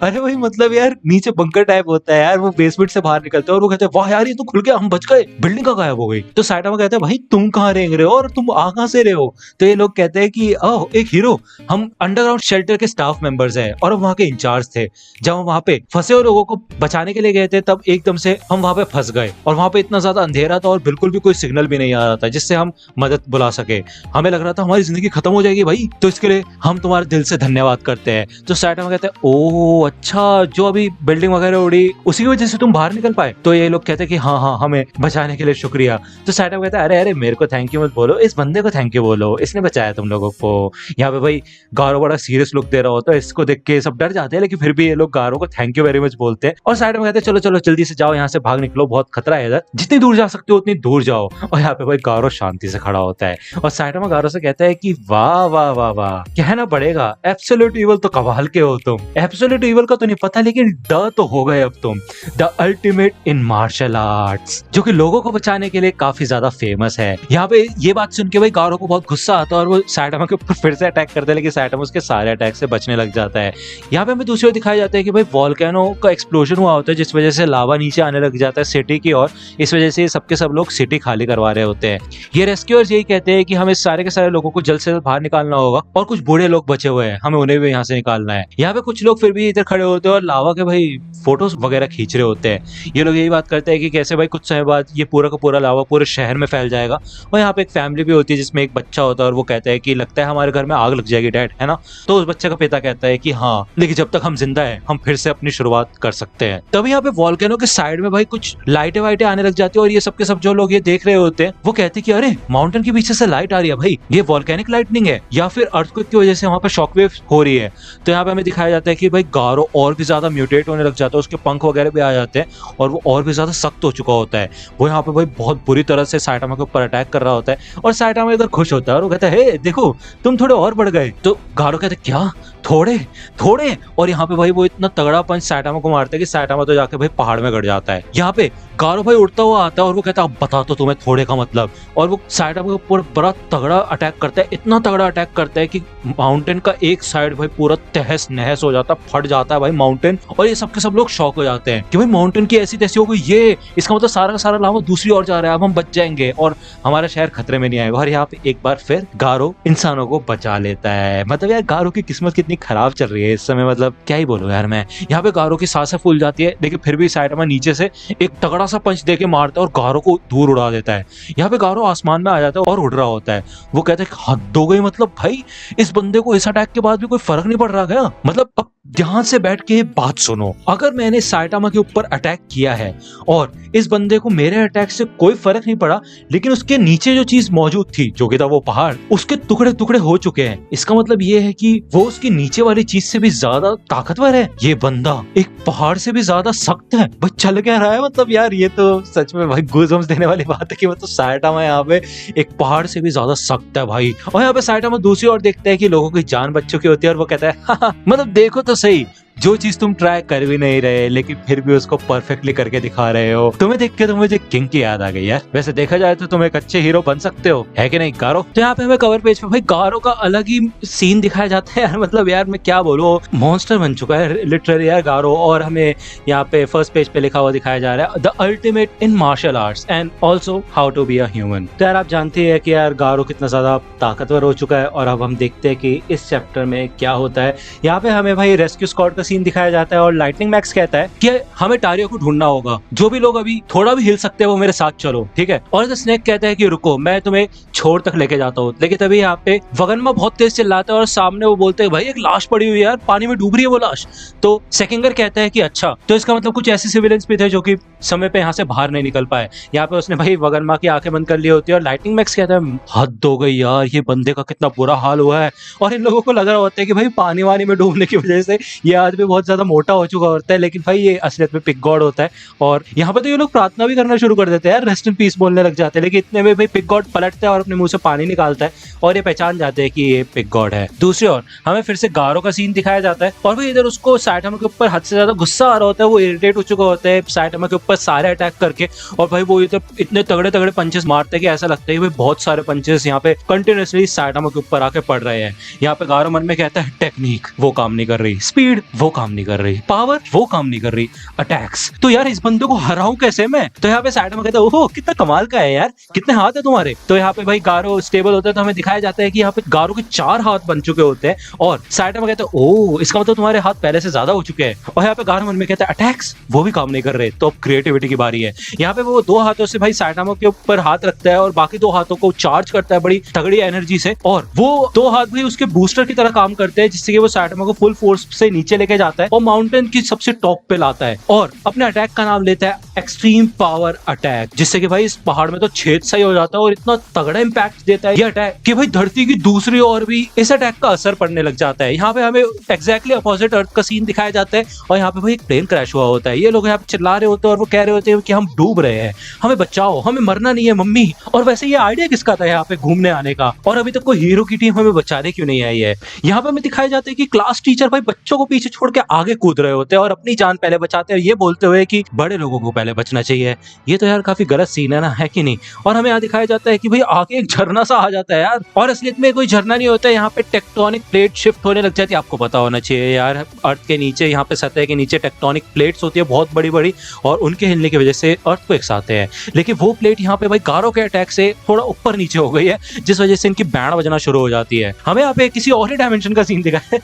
अरे भाई मतलब यार नीचे बंकर टाइप होता है यार, वो बेसमेंट से बाहर निकलते हैं और वो कहते हैं वाह यार ये तो खुल गया, हम बच गए, बिल्डिंग का गायब हो गई। तो साइटामा कहते हैं भाई तुम कहाँ रेंग रहे हो और तुम आ कहाँ से रहे हो? तो ये लोग कहते हैं कि ओह एक हीरो, हम अंडरग्राउंड शेल्टर के स्टाफ मेंबर्स हैं और हम वहाँ के इंचार्ज थे। जब हम वहाँ पे फंसे हुए लोगों को बचाने के लिए गए थे तब एकदम से हम वहाँ पे फंस गए और वहाँ पे इतना ज्यादा अंधेरा था और बिल्कुल भी कोई सिग्नल भी नहीं आ रहा था जिससे हम मदद बुला सके। सके, हमें लग रहा था हमारी जिंदगी खत्म हो जाएगी भाई, तो इसके लिए हम तुम्हारे दिल से धन्यवाद करते हैं। तो साइटामा कहते हैं ओह अच्छा, जो अभी बिल्डिंग वगैरह उड़ी उसी की वजह से तुम बाहर निकल पाए। तो ये लोग कहते हैं कि हाँ हाँ हमें बचाने के लिए शुक्रिया। तो साइटामा कहता है अरे अरे मेरे को थैंक यू मत बोलो, इस बंदे को थैंक यू बोलो, इसने बचाया तुम लोगों को। यहाँ पे भाई गारो बड़ा सीरियस लुक दे रहा होता है, इसको देख के सब डर जाते हैं, लेकिन फिर भी ये लोग गारो को थैंक यू वेरी मच बोलते हैं। और साइटामा कहते हैं चलो चलो जल्दी से जाओ यहाँ से, भाग निकलो, बहुत खतरा है इधर, जितनी दूर जा सकते हो उतनी दूर जाओ। और यहाँ पे भाई गारो शांति से खड़ा होता है और साइटामा गारो से कहता है कि वाह वाह वाह वाह, कहना पड़ेगा एब्सोल्यूट इविल तो कमाल के हो तुम। एब्सोल्यूट इविल का तो नहीं पता, लेकिन ड तो हो गए अब तुम, the ultimate in martial arts, जो कि लोगों को बचाने के लिए काफी ज्यादा फेमस है। यहाँ पे ये बात सुन के भाई गारो को बहुत गुस्सा आता है और वो साइटामा के ऊपर फिर से अटैक करता है, लेकिन साइटामा उसके सारे अटैक से बचने लग जाता है। यहाँ पे हमें दूसरी ओर दिखाया जाता है कि भाई वोल्केनो का एक्सप्लोजन हुआ होता है, जिस वजह से लावा नीचे आने लग जाता है सिटी की ओर, इस वजह से सबके सब लोग सिटी खाली करवा रहे होते हैं। ये रेस्क्यूअर्स यही कहते हैं कि हमें सारे के सारे लोगों को जल्द से जल्द बाहर निकालना होगा और कुछ बूढ़े लोग बचे हुए हैं, हमें उन्हें भी यहाँ से निकालना है। यहाँ पे कुछ लोग फिर भी इधर खड़े होते हैं और लावा के भाई फोटोज वगैरह खींच रहे होते हैं। ये लोग यही बात करते हैं कि कैसे भाई कुछ समय बाद ये पूरा का पूरा लावा पूरे शहर में फैल जाएगा। और यहाँ पे एक फैमिली भी होती है जिसमें एक बच्चा होता है और वो कहता है कि लगता है हमारे घर में आग लग जाएगी डैड, है ना। तो उस बच्चे का पिता कहता है कि हाँ, लेकिन जब तक हम जिंदा है हम फिर से अपनी शुरुआत कर सकते हैं। तभी यहाँ पे वोल्केनो के साइड में भाई कुछ लाइटें वाइटें आने लग जाती है और ये सबके सब जो लोग ये देख रहे होते हैं वो कहते हैं कि अरे माउंटेन के पीछे से लाइट आ रही है भाई, ये वोल्केनिक लाइटनिंग है या फिर अर्थक्वेक की वजह से वहां पर शॉकवेव हो रही है। तो यहाँ पे हमें दिखाया जाता है कि भाई गारो और भी ज्यादा म्यूटेट होने लग जाता है, उसके पंख वगैरह भी आ जाते हैं और वो और भी ज्यादा सख्त हो चुका होता है। वो यहाँ पे भाई बहुत बुरी तरह से साइटामा के ऊपर अटैक कर रहा होता है और साइटामा इधर खुश होता है और वो कहता है हे देखो तुम थोड़े और बढ़ गए। तो गारो कहते हैं क्या थोड़े थोड़े, और यहाँ पे भाई वो इतना तगड़ा पंच साइटामा को मारता है कि साइटामा तो जाके भाई पहाड़ में गड़ जाता है। यहाँ पे गारो भाई उड़ता हुआ आता है और वो कहता है अब बता तो तुम्हें थोड़े का मतलब, और वो साइटामा के ऊपर बड़ा तगड़ा अटैक करता है, इतना तगड़ा अटैक करता है कि माउंटेन का एक साइड भाई पूरा तहस नहस हो जाता है, फट जाता है भाई माउंटेन। और ये सबके सब लोग शॉक हो जाते हैं कि भाई माउंटेन की ऐसी तैसी हो गई, ये इसका मतलब सारा का सारा लावा दूसरी ओर जा रहा है, अब हम बच जाएंगे और हमारा शहर खतरे में नहीं आएगा। और यहाँ पे एक बार फिर गारो इंसानों को बचा लेता है। मतलब यार गारो की किस्मत कितनी खराब चल रही है इस समय, मतलब क्या ही बोलूं यार मैं। यहाँ पे गारो की सांसें फूल जाती है, लेकिन फिर भी साइटामा नीचे से एक तगड़ा सा पंच देके मारता है और गारो को दूर उड़ा देता है। यहाँ पे गारो आसमान में आ जाता है और उड़ रहा होता है। वो कहता है हद हो गई, मतलब भाई इस बंदे को इस अटैक के बाद भी कोई फर्क नहीं पड़ रहा गया। मतलब अब ध्यान से बैठ के बात सुनो, अगर मैंने साइटामा के ऊपर अटैक किया है और इस बंदे को मेरे अटैक से कोई फर्क नहीं पड़ा, लेकिन उसके नीचे जो चीज मौजूद थी जो कि था वो पहाड़, उसके टुकड़े टुकड़े हो चुके हैं। इसका मतलब ये है कि वो उसके नीचे वाली चीज से भी ज्यादा ताकतवर है। ये बंदा एक पहाड़ से भी ज्यादा सख्त है। भाई चल क्या रहा है, मतलब यार ये तो सच में भाई गूज़बम्स देने वाली बात है कि मतलब साइटामा यहाँ पे एक पहाड़ से भी ज्यादा सख्त है भाई। और यहाँ पे साइटामा दूसरी ओर देखता है कि लोगों की जान बच चुकी होती है और वो कहता है हाँ, मतलब देखो तो सही, जो चीज तुम ट्राई कर भी नहीं रहे लेकिन फिर भी उसको परफेक्टली करके दिखा रहे हो। तुम्हें देख के तो मुझे किंग की याद आ गई यार। वैसे देखा जाए तो तुम एक अच्छे हीरो बन सकते हो, है कि नहीं गारो। तो यहाँ पे हमें कवर पेज पे भाई गारो का अलग ही सीन दिखाया जाता है यार। मतलब यार मैं क्या बोलूं, मॉन्स्टर बन चुका है लिटरली यार गारो। और हमें यहाँ पे फर्स्ट पेज पे लिखा हुआ दिखाया जा रहा है the ultimate in martial arts and also how to be a human. तो यार आप जानते हैं कि यार गारो कितना ज्यादा ताकतवर हो चुका है और अब हम देखते हैं कि इस चैप्टर में क्या होता है। यहाँ पे हमें भाई रेस्क्यू स्क्वाड का सीन दिखाया जाता है और लाइटनिंग मैक्स कहता है कि हमें टारियो को ढूंढना होगा, जो भी लोग अभी थोड़ा भी हिल सकते हैं वो मेरे साथ चलो, ठीक है। और द स्नेक कहता है कि रुको मैं तुम्हें छोर तक लेके जाता हूँ। लेकिन तभी यहाँ पे वगन्मा बहुत तेज चिल्लाता है और सामने वो बोलते हैं भाई एक लाश पड़ी हुई है यार, पानी में डूब रही है वो लाश। तो सेकेंगर कहता है कि अच्छा, तो इसका मतलब कुछ ऐसे सिविलियंस भी थे जो कि समय पे यहाँ से बाहर नहीं निकल पाए। यहाँ पे उसने भाई वगन्मा की आंखें बंद कर ली होती है और लाइटनिंग मैक्स कहता है हद हो गई यार, ये बंदे का कितना बुरा हाल हुआ है। और इन लोगों को लग रहा होता है कि भाई पानी वानी में डूबने की वजह से ये आदमी बहुत ज्यादा मोटा हो चुका होता है, लेकिन भाई ये असलियत में पिग गॉड होता है। और यहाँ पे तो ये लोग प्रार्थना भी करना शुरू कर देते हैं यार, रेस्ट इन पीस बोलने लग जाते हैं। लेकिन इतने में भाई पिग गॉड पलटता है और अपने मुंह से पानी निकालता है और ये पहचान जाते हैं कि ये पिग गॉड है। दूसरी ओर हमें फिर से गारो का सीन दिखाया जाता है और भाई इधर उसको साइटामा के ऊपर हद से ज्यादा गुस्सा आ रहा होता है। वो इरिटेट हो चुका होता है साइटामा के ऊपर सारे अटैक करके, और भाई वो इतने तगड़े तगड़े पंचेस मारते हैं कि ऐसा लगता है भाई बहुत सारे पंचेस यहाँ पे कंटिन्यूअसली साइटामा के ऊपर आके पड़ रहे हैं। यहाँ पे गारो मन में कहता है टेक्निक वो काम नहीं कर रही, स्पीड वो काम नहीं कर रही, पावर वो काम नहीं कर रही, अटैक्स तो यार इस बंदे को हराऊं कैसे मैं। तो यहाँ पे साइड में कहता है ओहो कितना कमाल का है यार, कितने हाथ है तुम्हारे। तो यहाँ पे भाई गारो स्टेबल होता है तो हमें दिखाया जाता है कि यहाँ पे गारो के 4 हाथ बन चुके होते हैं और साइड में कहता है ओ इसका मतलब तुम्हारे हाथ पहले से ज्यादा हो चुके हैं। और यहाँ पे गारो मन में कहता है अटैक्स वो भी काम नहीं कर रहे। तो अब क्रिएटिविटी की बारी है। यहाँ पे वो 2 हाथों से भाई साइटामा के ऊपर हाथ रखता है और बाकी 2 हाथों को चार्ज करता है बड़ी तगड़ी एनर्जी से और वो 2 हाथ भाई उसके बूस्टर की तरह काम करते हैं जिससे कि वो साइटामा को फुल फोर्स से नीचे लेके जाता है और माउंटेन की सबसे टॉप पे लाता है और अपने अटैक का नाम लेता है एक्सट्रीम पावर अटैक, जिससे कि भाई इस पहाड़ में तो छेद सही हो जाता है और इतना तगड़ा इंपैक्ट देता है ये अटैक कि भाई धरती की दूसरी ओर भी इस अटैक का असर पड़ने लग जाता है। यहाँ पे हमें एग्जैक्टली अपोजिट अर्थ का सीन दिखाया जाता है और यहाँ पे भाई एक प्लेन क्रैश हुआ होता है। ये लोग यहाँ पे चिल्ला रहे होते हैं और वो कह रहे होते हैं कि हम डूब रहे हैं, हमें बचाओ, हमें मरना नहीं है मम्मी। और वैसे ये आइडिया किसका था यहाँ पे घूमने आने का और अभी तक कोई हीरो की टीम हमें बचाने क्यों नहीं आई है। यहाँ पे हमें दिखाया जाता है कि क्लास टीचर भाई बच्चों को पीछे छोड़ के आगे कूद रहे होते हैं और अपनी जान पहले बचाते हैं ये बोलते हुए कि बड़े लोगों को पहले बचना चाहिए। ये तो यार काफी गलत सीन है ना, है कि नहीं। और हमें यहाँ दिखाया जाता है कि भाई आगे एक झरना सा आ जाता है यार और असलियत में कोई झरना नहीं होता है, यहाँ पे टेक्टोनिक प्लेट शिफ्ट होने लग जाती है। आपको पता होना चाहिए यार अर्थ के नीचे यहाँ पे सतह के नीचे टेक्टोनिक प्लेट्स होती है बहुत बड़ी बड़ी और उनके हिलने की वजह से अर्थ को एक साथ है। लेकिन वो प्लेट यहाँ पे भाई गारो के अटैक से थोड़ा ऊपर नीचे हो गई है जिस वजह से इनकी बैंड बजना शुरू हो जाती है। हमें यहाँ पे किसी और ही डायमेंशन का सीन दिखाया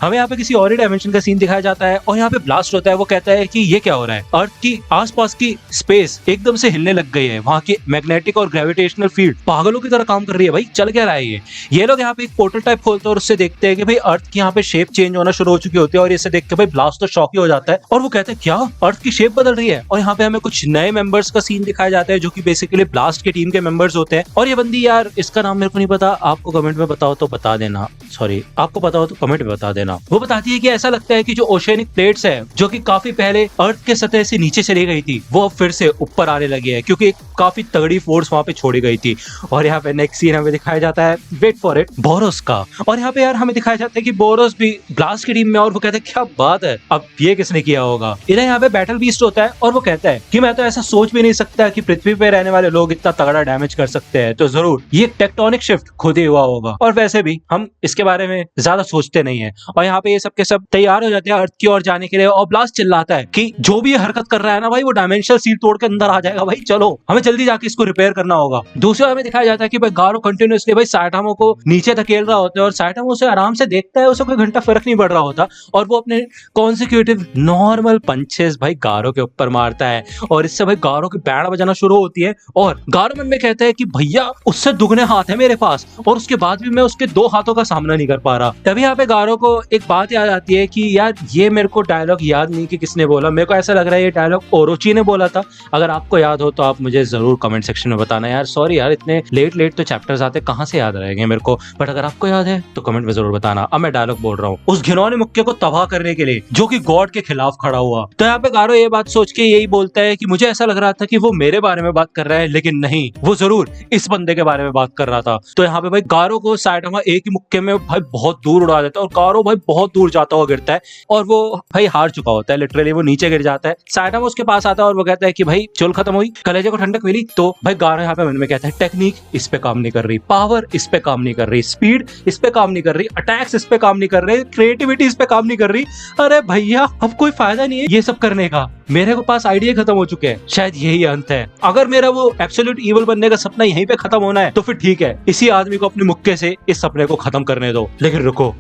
हमें यहाँ पे किसी और ही डायमेंशन का सीन दिखाया जाता है और यहाँ पे ब्लास्ट होता है। वो कहता है कि ये क्या हो रहा है, अर्थ की आसपास की स्पेस एकदम से हिलने लग गई है, वहां की मैग्नेटिक और ग्रेविटेशनल फील्ड पागलों की तरह काम कर रही है। भाई चल क्या रहा है ये लोग यहाँ पे एक पोर्टल टाइप खोलते हैं और उससे देखते हैं कि भाई अर्थ की यहाँ पे शेप चेंज होना शुरू हो चुकी होती है और इसे देख के भाई ब्लास्ट तो शॉक ही हो जाता है और वो कहते हैं क्या अर्थ की शेप बदल रही है। और यहाँ पे हमें कुछ नए मेंबर्स का सीन दिखाया जाता है जो कि बेसिकली ब्लास्ट की टीम के मेंबर्स होते हैं। और ये बंदी यार इसका नाम मेरे को नहीं पता, आपको कमेंट में बताओ तो बता देना, सॉरी आपको पता हो तो कमेंट में बता देना। वो बताती है कि ऐसा लगता है कि जो ओशियनिक प्लेट्स है जो कि काफी पहले अर्थ के सतह से नीचे चली गई थी वो अब फिर से ऊपर आने लगी है क्योंकि काफी तगड़ी फोर्स वहां पे छोड़ी गई थी। और यहाँ पे नेक्स्ट सीन हमें दिखाया जाता है, वेट फॉर इट, बोरोस का। और यहाँ पे यार हमें दिखाया जाता है कि बोरोस भी ब्लास्ट की टीम में और वो कहते हैं क्या बात है, अब ये किसने किया होगा। इधर यहाँ पे बैटल बीस्ट होता है और वो कहता है कि मैं तो ऐसा सोच भी नहीं सकता कि पृथ्वी पे रहने वाले लोग इतना तगड़ा डैमेज कर सकते हैं, तो जरूर ये टेक्टोनिक शिफ्ट खुद ही हुआ होगा। और वैसे भी हम इसके बारे में ज्यादा सोचते नहीं है। और यहाँ पे ये सब के सब तैयार हो जाते हैं अर्थ की ओर जाने के लिए और ब्लास्ट चिल्लाता है कि जो भी ये हरकत कर रहा है ना भाई वो डायमेंशनल सील तोड़ के अंदर आ जाएगा, भाई चलो हमें जल्दी जाके इसको रिपेयर करना होगा। दूसरी ओर हमें दिखाया जाता है कि भाई गारो कंटिन्यूअसली भाई साइटामा को नीचे धकेल रहा होता है और साइटामा उसे आराम से देखता है, उसे कोई घंटा फर्क नहीं पड़ रहा होता और वो अपने कॉन्सिक्यूटिव नॉर्मल पंचेस भाई गारो के ऊपर मारता है और इससे भाई गारो की बैंड बजाना शुरू होती है। और गारो मन में कहता है कि भैया उससे दुगने हाथ है मेरे पास और उसके बाद भी मैं उसके 2 हाथों का सामना नहीं कर पा रहा। तभी यहाँ पे गारो को एक बात याद आती है कि यार ये मेरे को डायलॉग याद नहीं कि किसने बोला, मेरे को ऐसा लग रहा है ये डायलॉग ओरोची ने बोला था। अगर आपको याद हो तो आप मुझे जरूर कमेंट सेक्शन में बताना यार। सॉरी यार इतने लेट तो चैप्टर्स आते कहाँ से याद रहेंगे मेरे को, बट अगर आपको याद है तो कमेंट में जरूर बताना। अब मैं डायलॉग बोल रहा हूँ, उस घिनौने मुक्के को तबाह करने के लिए जो कि गॉड के खिलाफ खड़ा हुआ। तो यहाँ पे गारो ये बात सोच के यही बोलता है कि मुझे ऐसा लग रहा था कि वो मेरे बारे में बात कर रहा है लेकिन नहीं, वो जरूर इस बंदे के बारे में बात कर रहा था। तो यहाँ पे भाई गारो को साइटामा एक ही मुक्के में भाई बहुत दूर उड़ा देता है और गारो भाई बहुत दूर जाता हुआ गिरता है और वो भाई हार चुका होता है, लिटरली वो नीचे गिर जाता है। साइटामा उसके पास आता है और वो कहता है कि भाई चुल खत्म हुई, कलेजे को ठंडक मिली। तो भाई गारो यहाँ पे मन में कहता है टेक्निक इस पे काम नहीं कर रही, पावर इस पे काम नहीं कर रही, स्पीड इस पे काम नहीं कर रही, अटैक्स इस पे काम नहीं कर रहे, क्रिएटिविटी इस पे काम नहीं कर रही। अरे भैया अब कोई फायदा नहीं है ये सब करने का, मेरे को पास आइडिया खत्म हो चुके हैं, शायद यही अंत है। अगर मेरा वो एब्सोल्यूट इविल बनने का सपना यहीं पे खत्म होना है तो फिर ठीक है, इसी आदमी को अपने मुक्के से इस सपने को खत्म करने दो, लेकिन रुको।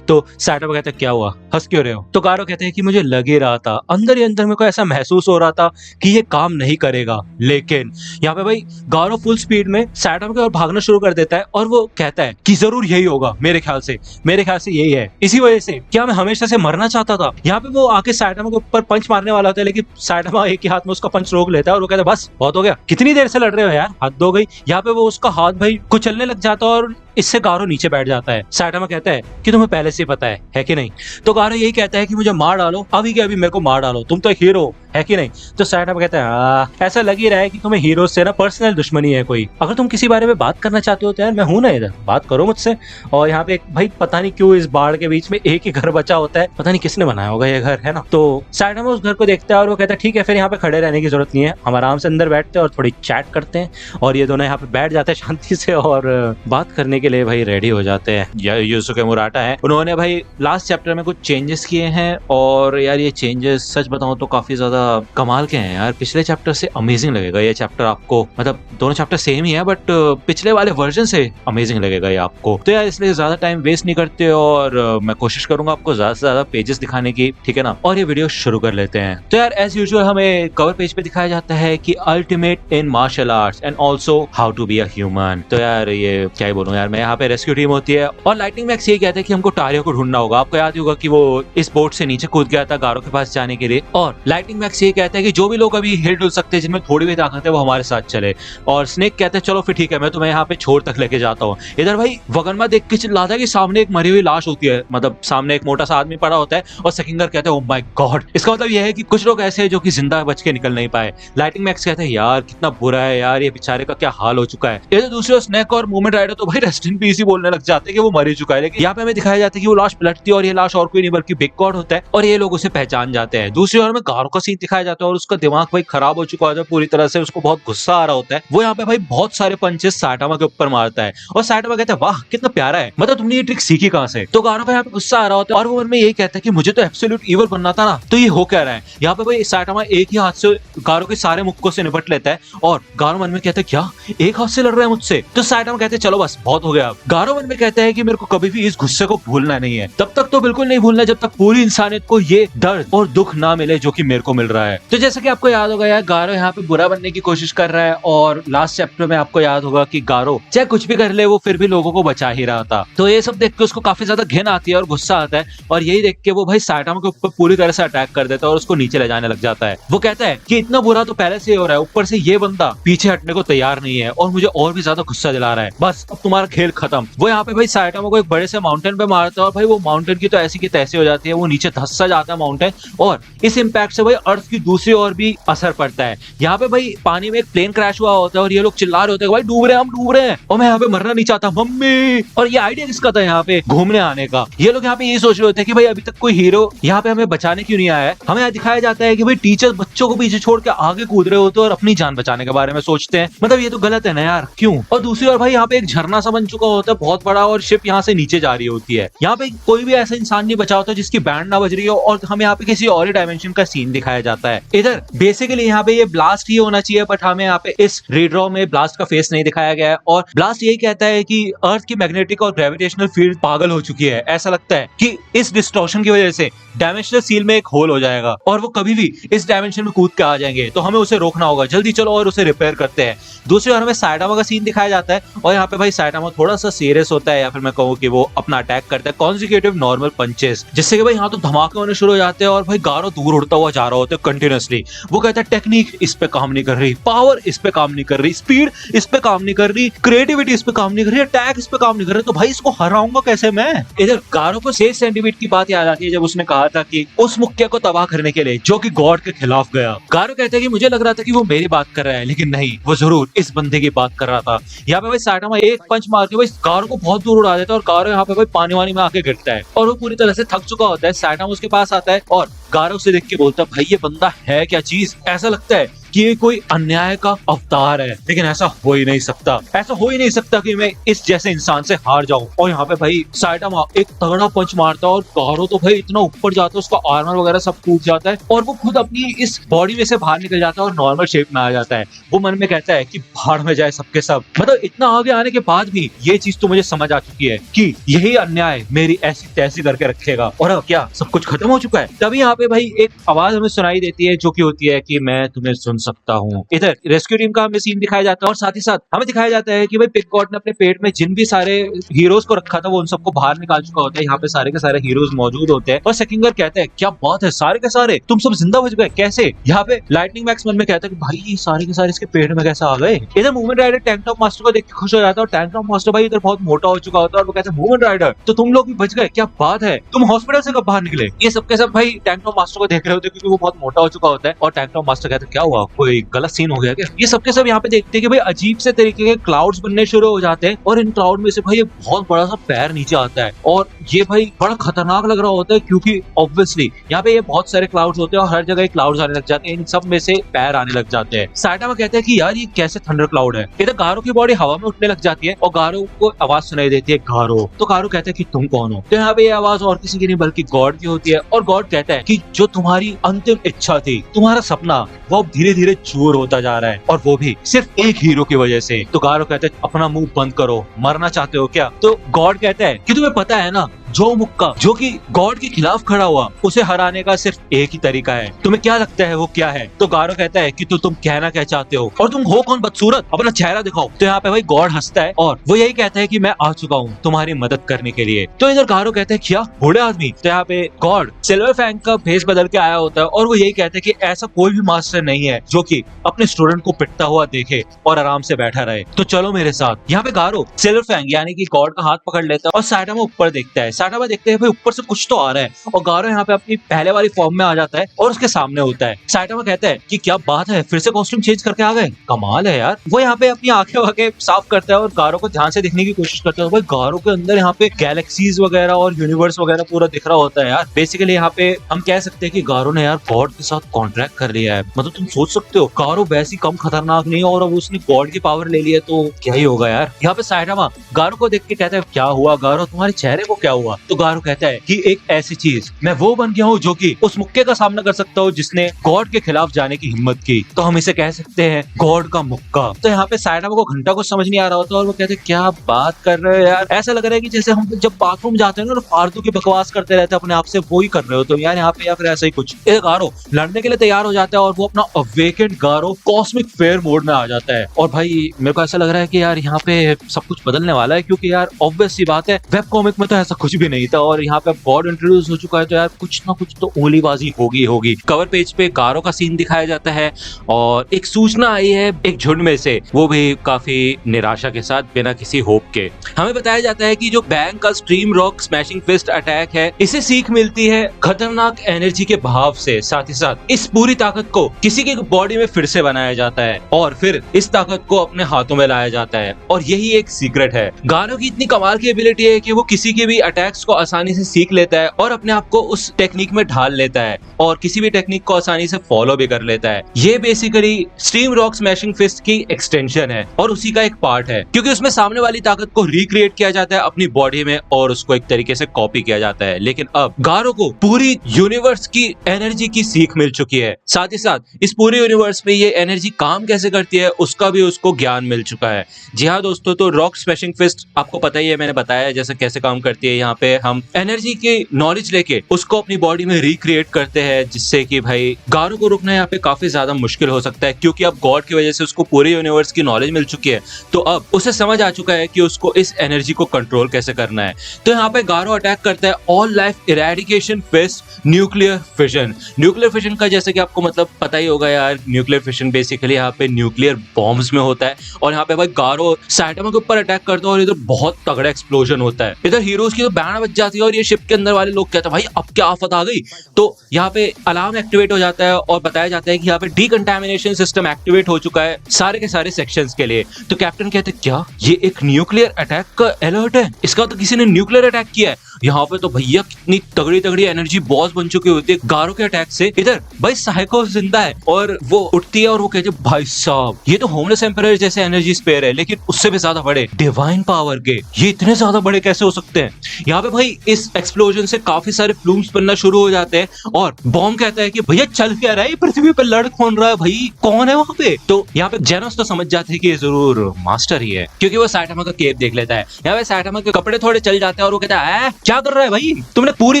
तो साइटामा कहता है क्या हुआ, हंस क्यों रहे हो। तो गारो कहते हैं कि मुझे लग ही रहा था, अंदर ही अंदर मेरे को ऐसा महसूस हो रहा था कि ये काम नहीं करेगा। लेकिन यहाँ पे भाई गारो फुल स्पीड में साइटामा की ओर भागना शुरू कर देता है और वो कहता है कि जरूर यही होगा, मेरे ख्याल से यही है। इसी वजह से क्या मैं हमेशा से मरना चाहता था। यहाँ पे वो आके साइटामा के ऊपर पंच मारने वाला होता है लेकिन साइटामा एक ही हाथ में उसका पंच रोक लेता है और वो कहता है बस बहुत हो गया, कितनी देर से लड़ रहे हो यार, हद हो गई। यहाँ पे वो उसका हाथ भाई कुचलने लग जाता है और इससे गारो नीचे बैठ जाता है। साइटामा कहता है कि तुम्हें पहले से पता है कि नहीं। तो गारो यही कहता है कि मुझे मार डालो, अभी के अभी मेरे को मार डालो, तुम तो एक हीरो है कि नहीं। तो साइटामा कहता है ऐसा लग ही रहा है कि तुम्हें हीरो से ना पर्सनल दुश्मनी है कोई, अगर तुम किसी बारे में बात करना चाहते हो तो यार मैं हूं ना इधर, बात करो मुझसे। और यहाँ पे भाई पता नहीं क्यों इस बाढ़ के बीच में एक ही घर बचा होता है, पता नहीं किसने बनाया होगा ये घर, है ना। तो साइटामा उस घर को देखता है और वो कहता है ठीक है फिर यहाँ पे खड़े रहने की जरूरत नहीं है, हम आराम से अंदर बैठते हैं और थोड़ी चैट करते हैं। और ये दोनों यहाँ पे बैठ जाते हैं शांति से और बात करने के लिए भाई रेडी हो जाते हैं। युसुके मुराटा है, उन्होंने भाई लास्ट चैप्टर में कुछ चेंजेस किए हैं और यार ये चेंजेस सच बताऊं तो काफी ज्यादा कमाल के हैं यार। पिछले चैप्टर से अमेजिंग लगेगा ये चैप्टर आपको, मतलब दोनों चैप्टर सेम ही है बट पिछले वाले वर्जन से अमेजिंग लगेगा ये आपको। तो यार इसलिए ज्यादा टाइम वेस्ट नहीं करते और मैं कोशिश करूंगा आपको ज्यादा से ज्यादा पेजेस दिखाने की, ठीक है ना। और ये वीडियो शुरू कर लेते हैं। तो यार एज यूजुअल हमें कवर पेज पे दिखाया जाता है कि ultimate in martial arts and also how to be a human. तो यार ये क्या ही बोलूं यार, मैं यहाँ पे रेस्क्यू टीम होती है और लाइटनिंग मैक्स ये कहते हैं कि हमको टारियो को ढूंढना होगा। आपको याद होगा कि वो इस बोट से नीचे कूद गया था गारो के पास जाने के लिए, और लाइटनिंग मैक्स ये कहता है कि जो भी लोग अभी हिल डुल सकते हैं, जिनमें थोड़ी भी ताकत है, वो हमारे साथ चले। और स्नेक कहते हैं चलो फिर ठीक है, मैं तुम्हें यहाँ पे छोर तक लेके जाता हूँ। इधर भाई वगनमा देख के चिल्लाता है कि सामने एक मरी हुई लाश होती है, मतलब सामने एक मोटा सा आदमी पड़ा होता है और सेकिंगर कहते हैं ओह माय गॉड। इसका मतलब यह है कि कुछ लोग ऐसे हैं जो कि जिंदा बच के निकल नहीं पाए। लाइटनिंग मैक्स कहते हैं यार कितना बुरा है यार, ये बेचारे का क्या हाल हो चुका है। इधर दूसरे स्नेक और मूवमेंट राइडर तो भाई रेस्ट इन पीस ही बोलने लग जाते हैं कि वो मर ही चुका है। लेकिन यहाँ पे हमें दिखाया जाता है कि वो लाश पलटती है और ये लाश और कोई नहीं बल्कि बिग गॉड होता है और ये लोग उसे पहचान जाते हैं। दूसरी ओर में गारो का सीन दिखाया जाता है और उसका दिमाग भाई खराब हो चुका होता है पूरी तरह से, उसको बहुत गुस्सा आ रहा होता है। वो यहाँ पे भाई बहुत सारे पंचेस साइटामा के ऊपर मारता है और साइटामा कहता है वाह कितना प्यारा है, मतलब तुमने ये ट्रिक सीखी कहां से। तो गारो का यहाँ पे गुस्सा आ रहा होता है और वो मन में यही कहता है कि मुझे तो एब्सोल्यूट ईवल बनना था ना, तो ये हो क्या रहा है। यहाँ पे भाई साइटामा एक ही हाथ से गारो के सारे मुक्कों से निपट लेता है और गारो मन में कहता है क्या एक हाथ से लड़ रहा है मुझसे। तो साइटामा कहते हैं चलो बस बहुत हो गया। गारो मन में कहता है कि मेरे को कभी भी इस गुस्से को भूलना नहीं है, तब तक तो बिल्कुल नहीं भूलना जब तक पूरी इंसानियत को ये दर्द और दुख ना मिले जो कि मेरे को मिल रहा है। तो जैसा कि आपको याद होगा यार, गारो यहाँ पे बुरा बनने की कोशिश कर रहा है और लास्ट चैप्टर में आपको याद होगा कि गारो चाहे कुछ भी कर ले वो फिर भी लोगों को बचा ही रहा था। तो ये सब देख के उसको काफी ज्यादा घिन आती है और गुस्सा आता है और यही देख के वो भाई साइटामा के ऊपर पूरी तरह से अटैक कर देता है और उसको नीचे ले जाने लग जाता है। वो कहता है कि इतना बुरा तो पहले से हो रहा है, ऊपर से ये बंदा पीछे हटने को तैयार नहीं है और मुझे और भी ज्यादा गुस्सा दिला रहा है, बस अब तुम्हारा खेल खत्म। वो यहाँ पे भाई साइटामा को एक बड़े से माउंटेन पे मारता है और भाई वो माउंटेन की तो ऐसी की तैसी हो जाती है, वो नीचे धस सा जाता है माउंटेन और इस इम्पैक्ट से भाई अर्थ की दूसरी ओर भी असर पड़ता है। यहाँ पे भाई पानी में एक प्लेन क्रैश हुआ होता है और ये लोग चिल्ला रहे होते हैं भाई डूब रहे हैं, हम डूब रहे हैं और मैं यहाँ पे मरना नहीं चाहता मम्मी। और ये आइडिया किसका था यहाँ पे घूमने आने का। ये लोग यहाँ पे ये सोच रहे होते हैं कि भाई अभी तक कोई हीरो यहाँ पे हमें बचाने क्यों नहीं आया है। हमें यहाँ दिखाया जाता है कि भाई टीचर बच्चों को पीछे छोड़ के आगे कूद रहे होते हैं और अपनी जान बचाने के बारे में सोचते हैं, मतलब ये तो गलत है ना यार, क्यों। और दूसरी ओर भाई यहाँ पे एक झरना सा बन चुका होता है बहुत बड़ा और शिप यहाँ से नीचे जा रही होती है। यहाँ पे कोई भी ऐसा इंसान नहीं बचा होता जिसकी बैंड ना बज रही हो और हमें यहाँ पे किसी और डायमेंशन का सीन दिखाया जाता है। इधर बेसिकली यहाँ पे ये ब्लास्ट ही होना चाहिए बट हमें यहाँ पे इस रीड्रॉ में ब्लास्ट का फेस नहीं दिखाया गया है और ब्लास्ट यही कहता है कि अर्थ की मैग्नेटिक और ग्रेविटेशनल फील्ड पागल हो चुकी है। ऐसा लगता है कि इस डिस्टॉर्शन की वजह से डायमेंशनल सील में एक होल हो जाएगा और वो कभी भी इस डायमेंशन में कूद के आ जाएंगे, तो हमें उसे रोकना होगा। जल्दी चलो और उसे रिपेयर करते हैं। दूसरी ओर हमें साइटामा का सीन दिखाया जाता है और यहाँ पे भाई साइटामा थोड़ा सा सीरियस होता है या फिर मैं कहूँ कि वो अपना अटैक करता है कॉन्सिक्यूटिव नॉर्मल पंचेस, जिससे कि भाई यहाँ तो धमाके होने शुरू हो जाते हैं और भाई गारो दूर उड़ता हुआ जा रहा होता है कंटिन्यूअसली। वो कहता है टेक्निक इस पे काम नहीं कर रही, पावर इस पे काम नहीं कर रही, स्पीड इस पे काम नहीं कर रही, क्रिएटिविटी इस पे काम नहीं कर रही, अटैक इस पे काम नहीं कर रही, तो भाई इसको हराऊंगा कैसे मैं। इधर गारो को 6 सेंटीमीटर की बात याद आती है जब उसने कहा था कि उस मुक्के को तबाह करने के लिए जो कि गॉड के खिलाफ गया। गारो कहता है कि मुझे लग रहा था कि वो मेरी बात कर रहा है लेकिन नहीं, वो जरूर इस बंदे की बात कर रहा था। यहाँ पे भाई साइटामा एक पंच मार के भाई गारो को बहुत दूर उड़ा देता है और गारो यहाँ पे भाई पानी वानी में आके गिरता है और वो पूरी तरह से थक चुका होता है। साइटामा उसके पास आता है और गारो उसे देख के बोलता है भाई ये बंदा है क्या चीज, ऐसा लगता है कि ये कोई अन्याय का अवतार है, लेकिन ऐसा हो ही नहीं सकता, ऐसा हो ही नहीं सकता कि मैं इस जैसे इंसान से हार जाऊं। और यहाँ पे भाई साइटामा एक तगड़ा पंच मारता है और गारो तो भाई इतना ऊपर जाता है, उसका आर्मर वगैरह सब टूट जाता है और वो खुद अपनी इस बॉडी में से बाहर निकल जाता है और नॉर्मल शेप में आ जाता है। वो मन में कहता है कि भाड़ में जाए सबके सब, मतलब इतना आगे आने के बाद भी ये चीज तो मुझे समझ आ चुकी है कि यही अन्याय मेरी ऐसी तैसी करके रखेगा और अब क्या सब कुछ खत्म हो चुका है। तभी यहाँ पे भाई एक आवाज हमें सुनाई देती है जो कि होती है कि मैं तुम्हें सुन सकता हूँ। इधर रेस्क्यू टीम का हमें सीन दिखाया जाता है और साथ ही साथ हमें दिखाया जाता है कि भाई पिग गॉड ने अपने पेट में जिन भी सारे हीरोज को रखा था वो उन सबको बाहर निकाल चुका होता है। यहाँ पे सारे के सारे हीरोज मौजूद होते हैं और सेकिंगर कहते हैं क्या बात है, सारे के सारे तुम सब जिंदा बच गए कैसे। यहाँ पे लाइटनिंग मैक्स मन में कहता है कि भाई ये सारे के सारे इसके पेट में कैसे आ गए। इधर movement rider tank top master को देख के खुश हो जाता है और टैंक टॉप मास्टर भाई इधर बहुत मोटा हो चुका होता है और वो कहते हैं मूवमेंट राइडर तो तुम लोग भी बच गए, क्या बात है, तुम हॉस्पिटल से कब बाहर निकले। ये सबके सब भाई टैंक टॉप मास्टर को देख रहे होते हैं क्योंकि वो बहुत मोटा हो चुका होता है और टैंक टॉप मास्टर कहते हैं क्या हुआ कोई गलत सीन हो गया क्या? ये सब के सब यहाँ पे देखते हैं कि भाई अजीब से तरीके के क्लाउड्स बनने शुरू हो जाते हैं और इन क्लाउड में से भाई एक बहुत बड़ा सा पैर नीचे आता है और ये भाई बड़ा खतरनाक लग रहा होता है क्योंकि ऑब्वियसली यहाँ पे ये बहुत सारे क्लाउड्स होते हैं और हर जगह क्लाउड्स आने लग जाते हैं, इन सब में से पैर आने लग जाते हैं। साइटामा कहते हैं कि यार ये कैसे थंडर क्लाउड है। इधर गारो की बॉडी हवा में उठने लग जाती है और गारो को आवाज सुनाई देती है, गारो। तो गारो कहता है कि तुम कौन हो? तो यहाँ पे ये आवाज और किसी की नहीं बल्कि गॉड की होती है और गॉड कहता है कि जो तुम्हारी अंतिम इच्छा थी, तुम्हारा सपना, वो अब धीरे धीरे चूर होता जा रहा है और वो भी सिर्फ एक हीरो की वजह से। तो गारो कहते हैं अपना मुंह बंद करो, मरना चाहते हो क्या? तो गॉड कहता है कि तुम्हें पता है ना, जो मुक्का जो कि गॉड के खिलाफ खड़ा हुआ, उसे हराने का सिर्फ एक ही तरीका है। तुम्हें क्या लगता है वो क्या है? तो गारो कहता है कि तुम कहना क्या चाहते हो और तुम हो कौन बदसूरत, अपना चेहरा दिखाओ। तो यहाँ पे भाई गॉड हंसता है और वो यही कहता है कि मैं आ चुका हूँ तुम्हारी मदद करने के लिए। तो इधर गारो कहता है क्या बूढ़े आदमी? तो यहाँ पे गॉड सिल्वर फैंग का भेष बदल के आया होता है और वो यही कहता है कि ऐसा कोई भी मास्टर नहीं है जो कि अपने स्टूडेंट को पिटता हुआ देखे और आराम से बैठा रहे, तो चलो मेरे साथ। यहाँ पे गारो सिल्वर फैंग यानी कि गॉड का हाथ पकड़ लेता है और साइटामा ऊपर देखता है। साइटामा देखते हैं भाई ऊपर से कुछ तो आ रहा है और गारो यहाँ पे अपनी पहले वाली फॉर्म में आ जाता है और उसके सामने होता है। साइटामा कहता है कि क्या बात है, फिर से कॉस्ट्यूम चेंज करके आ गए, कमाल है यार। वो यहाँ पे अपनी आंखें वाके साफ करता है और गारो को ध्यान से देखने की कोशिश करता है। भाई गारो के अंदर यहाँ पे गैलेक्सीज वगैरह और यूनिवर्स वगैरह पूरा दिख रहा होता है यार। बेसिकली यहाँ पे हम कह सकते हैं कि गारो ने यार गॉड के साथ कॉन्ट्रैक्ट कर लिया है। मतलब तुम सोच सकते हो गारो वैसी कम खतरनाक नहीं है और अब उसने गॉड की पावर ले ली है तो क्या ही होगा यार। यहाँ पे साइटामा गारो को देख के कहता है क्या हुआ गारो, तुम्हारे चेहरे को क्या हुआ? तो गारो कहता है कि एक ऐसी चीज मैं वो बन गया हूँ जो कि उस मुक्के का सामना कर सकता हूँ जिसने गॉड के खिलाफ जाने की हिम्मत की, तो हम इसे कह सकते हैं गॉड का मुक्का। तो यहाँ पे साइटामा को घंटा कुछ समझ नहीं आ रहा होता और वो कहते हैं क्या बात कर रहे हो यार, ऐसा लग रहा है कि जैसे हम जब बाथरूम जाते हैं ना फालतू की बकवास करते रहते हैं अपने आप से, वो ही कर रहे हो तो यार यहाँ पे, या फिर ऐसा ही कुछ। गारो लड़ने के लिए तैयार हो जाता है और वो अपना अवेकेंड गारो कॉस्मिक फेयर मोड में आ जाता है। और भाई मेरे को ऐसा लग रहा है कि यार यहाँ पे सब कुछ बदलने वाला है क्योंकि यार ऑब्वियस सी बात है वेब कॉमिक में तो ऐसा कुछ भी नहीं था और यहाँ पे गॉड इंट्रोड्यूस हो चुका है तो यार कुछ ना कुछ तो उंगलीबाजी होगी। कवर पेज पे गारो का सीन दिखाया जाता है और एक सूचना आई है एक झुंड में से, वो भी काफी निराशा के साथ बिना किसी होप के। हमें बताया जाता है कि जो बैंग का stream rock smashing fist attack है, इसे सीख मिलती है खतरनाक एनर्जी के भाव से। साथ ही साथ इस पूरी ताकत को किसी की बॉडी में फिर से बनाया जाता है और फिर इस ताकत को अपने हाथों में लाया जाता है और यही एक सीक्रेट है। गारो की इतनी कमाल की एबिलिटी है कि वो किसी के भी अटैक्स को आसानी से सीख लेता है और अपने आप को उस टेक्निक में ढाल लेता है और किसी भी टेक्निक को आसानी से फॉलो भी कर लेता है। ये basically stream rock smashing fist की एक्सटेंशन है और उसी का एक पार्ट है क्योंकि उसमें सामने वाली ताकत को रिक्रिएट किया जाता है अपनी बॉडी में और उसको एक तरीके से कॉपी किया जाता है। लेकिन अब गारो को पूरी यूनिवर्स की एनर्जी की सीख मिल चुकी है, साथ ही साथ इस पूरे यूनिवर्स में ये एनर्जी काम कैसे करती है उसका भी उसको ज्ञान मिल चुका है। जी हाँ दोस्तों, तो रॉक स्मैशिंग फिस्ट आपको पता ही है, मैंने बताया जैसे कैसे काम करती है। यहाँ पे हम एनर्जी की नॉलेज लेके उसको अपनी बॉडी में रिक्रिएट करते हैं जिससे कि भाई गारो को रुकना यहाँ पे काफी ज्यादा मुश्किल हो सकता है क्योंकि अब गॉड की वजह से उसको पूरे यूनिवर्स की नॉलेज मिल चुकी है तो अब उसे समझ आ चुका है कि उसको इस एनर्जी को कंट्रोल कैसे करना है। तो यहाँ पे गारो अटैक करता है all life eradication fist nuclear fission. Nuclear fission का जैसे कि आपको मतलब पता ही होगा यार, न्यूक्लियर फिशन बेसिकली यहाँ पे न्यूक्लियर बॉम्ब्स में होता है और यहाँ पे भाई गारो साइटामा के ऊपर अटैक करता है और इधर बहुत तगड़ा एक्सप्लोजन होता है। इधर हीरोज की तो बैंड बज जाती है और ये शिप के अंदर वाले लोग कहते हैं भाई अब क्या आफत आ गई। तो यहाँ पे अलार्म एक्टिवेट हो जाता है और बताया जाता है कि यहाँ पे डीकंटामिनेशन सिस्टम एक्टिवेट हो चुका है सारे के सारे सेक्शंस के लिए। तो कैप्टन कहते हैं क्या ये एक न्यूक्लियर अटैक का अलर्ट है, इसका तो किसी ने न्यूक्लियर अटैक किया है। यहाँ पे तो भैया कितनी तगड़ी तगड़ी एनर्जी बॉस बन चुकी होती है गारो के अटैक से। इधर भाई साइको जिंदा है और वो उठती है और वो कहती है भाई साहब ये तो होमलेस एम्परर जैसे एनर्जी स्पेयर है लेकिन उससे भी ज्यादा बड़े डिवाइन पावर के, ये इतने ज्यादा बड़े कैसे हो सकते हैं। यहाँ पे भाई इस एक्सप्लोजन से काफी सारे फ्लूम्स बनना शुरू हो जाते हैं और बॉम्ब कहता है कि भैया चल क्या रहा है, पृथ्वी पर लड़ कौन रहा है, भाई कौन है वहां पे। तो यहाँ पे जेनोस तो समझ जाते हैं कि ये जरूर मास्टर ही है क्योंकि वो साइटामा का केप देख लेता है। यहाँ पे साइटामा के कपड़े थोड़े चल जाते हैं और वो कहता है क्या कर रहा है भाई, तुमने पूरी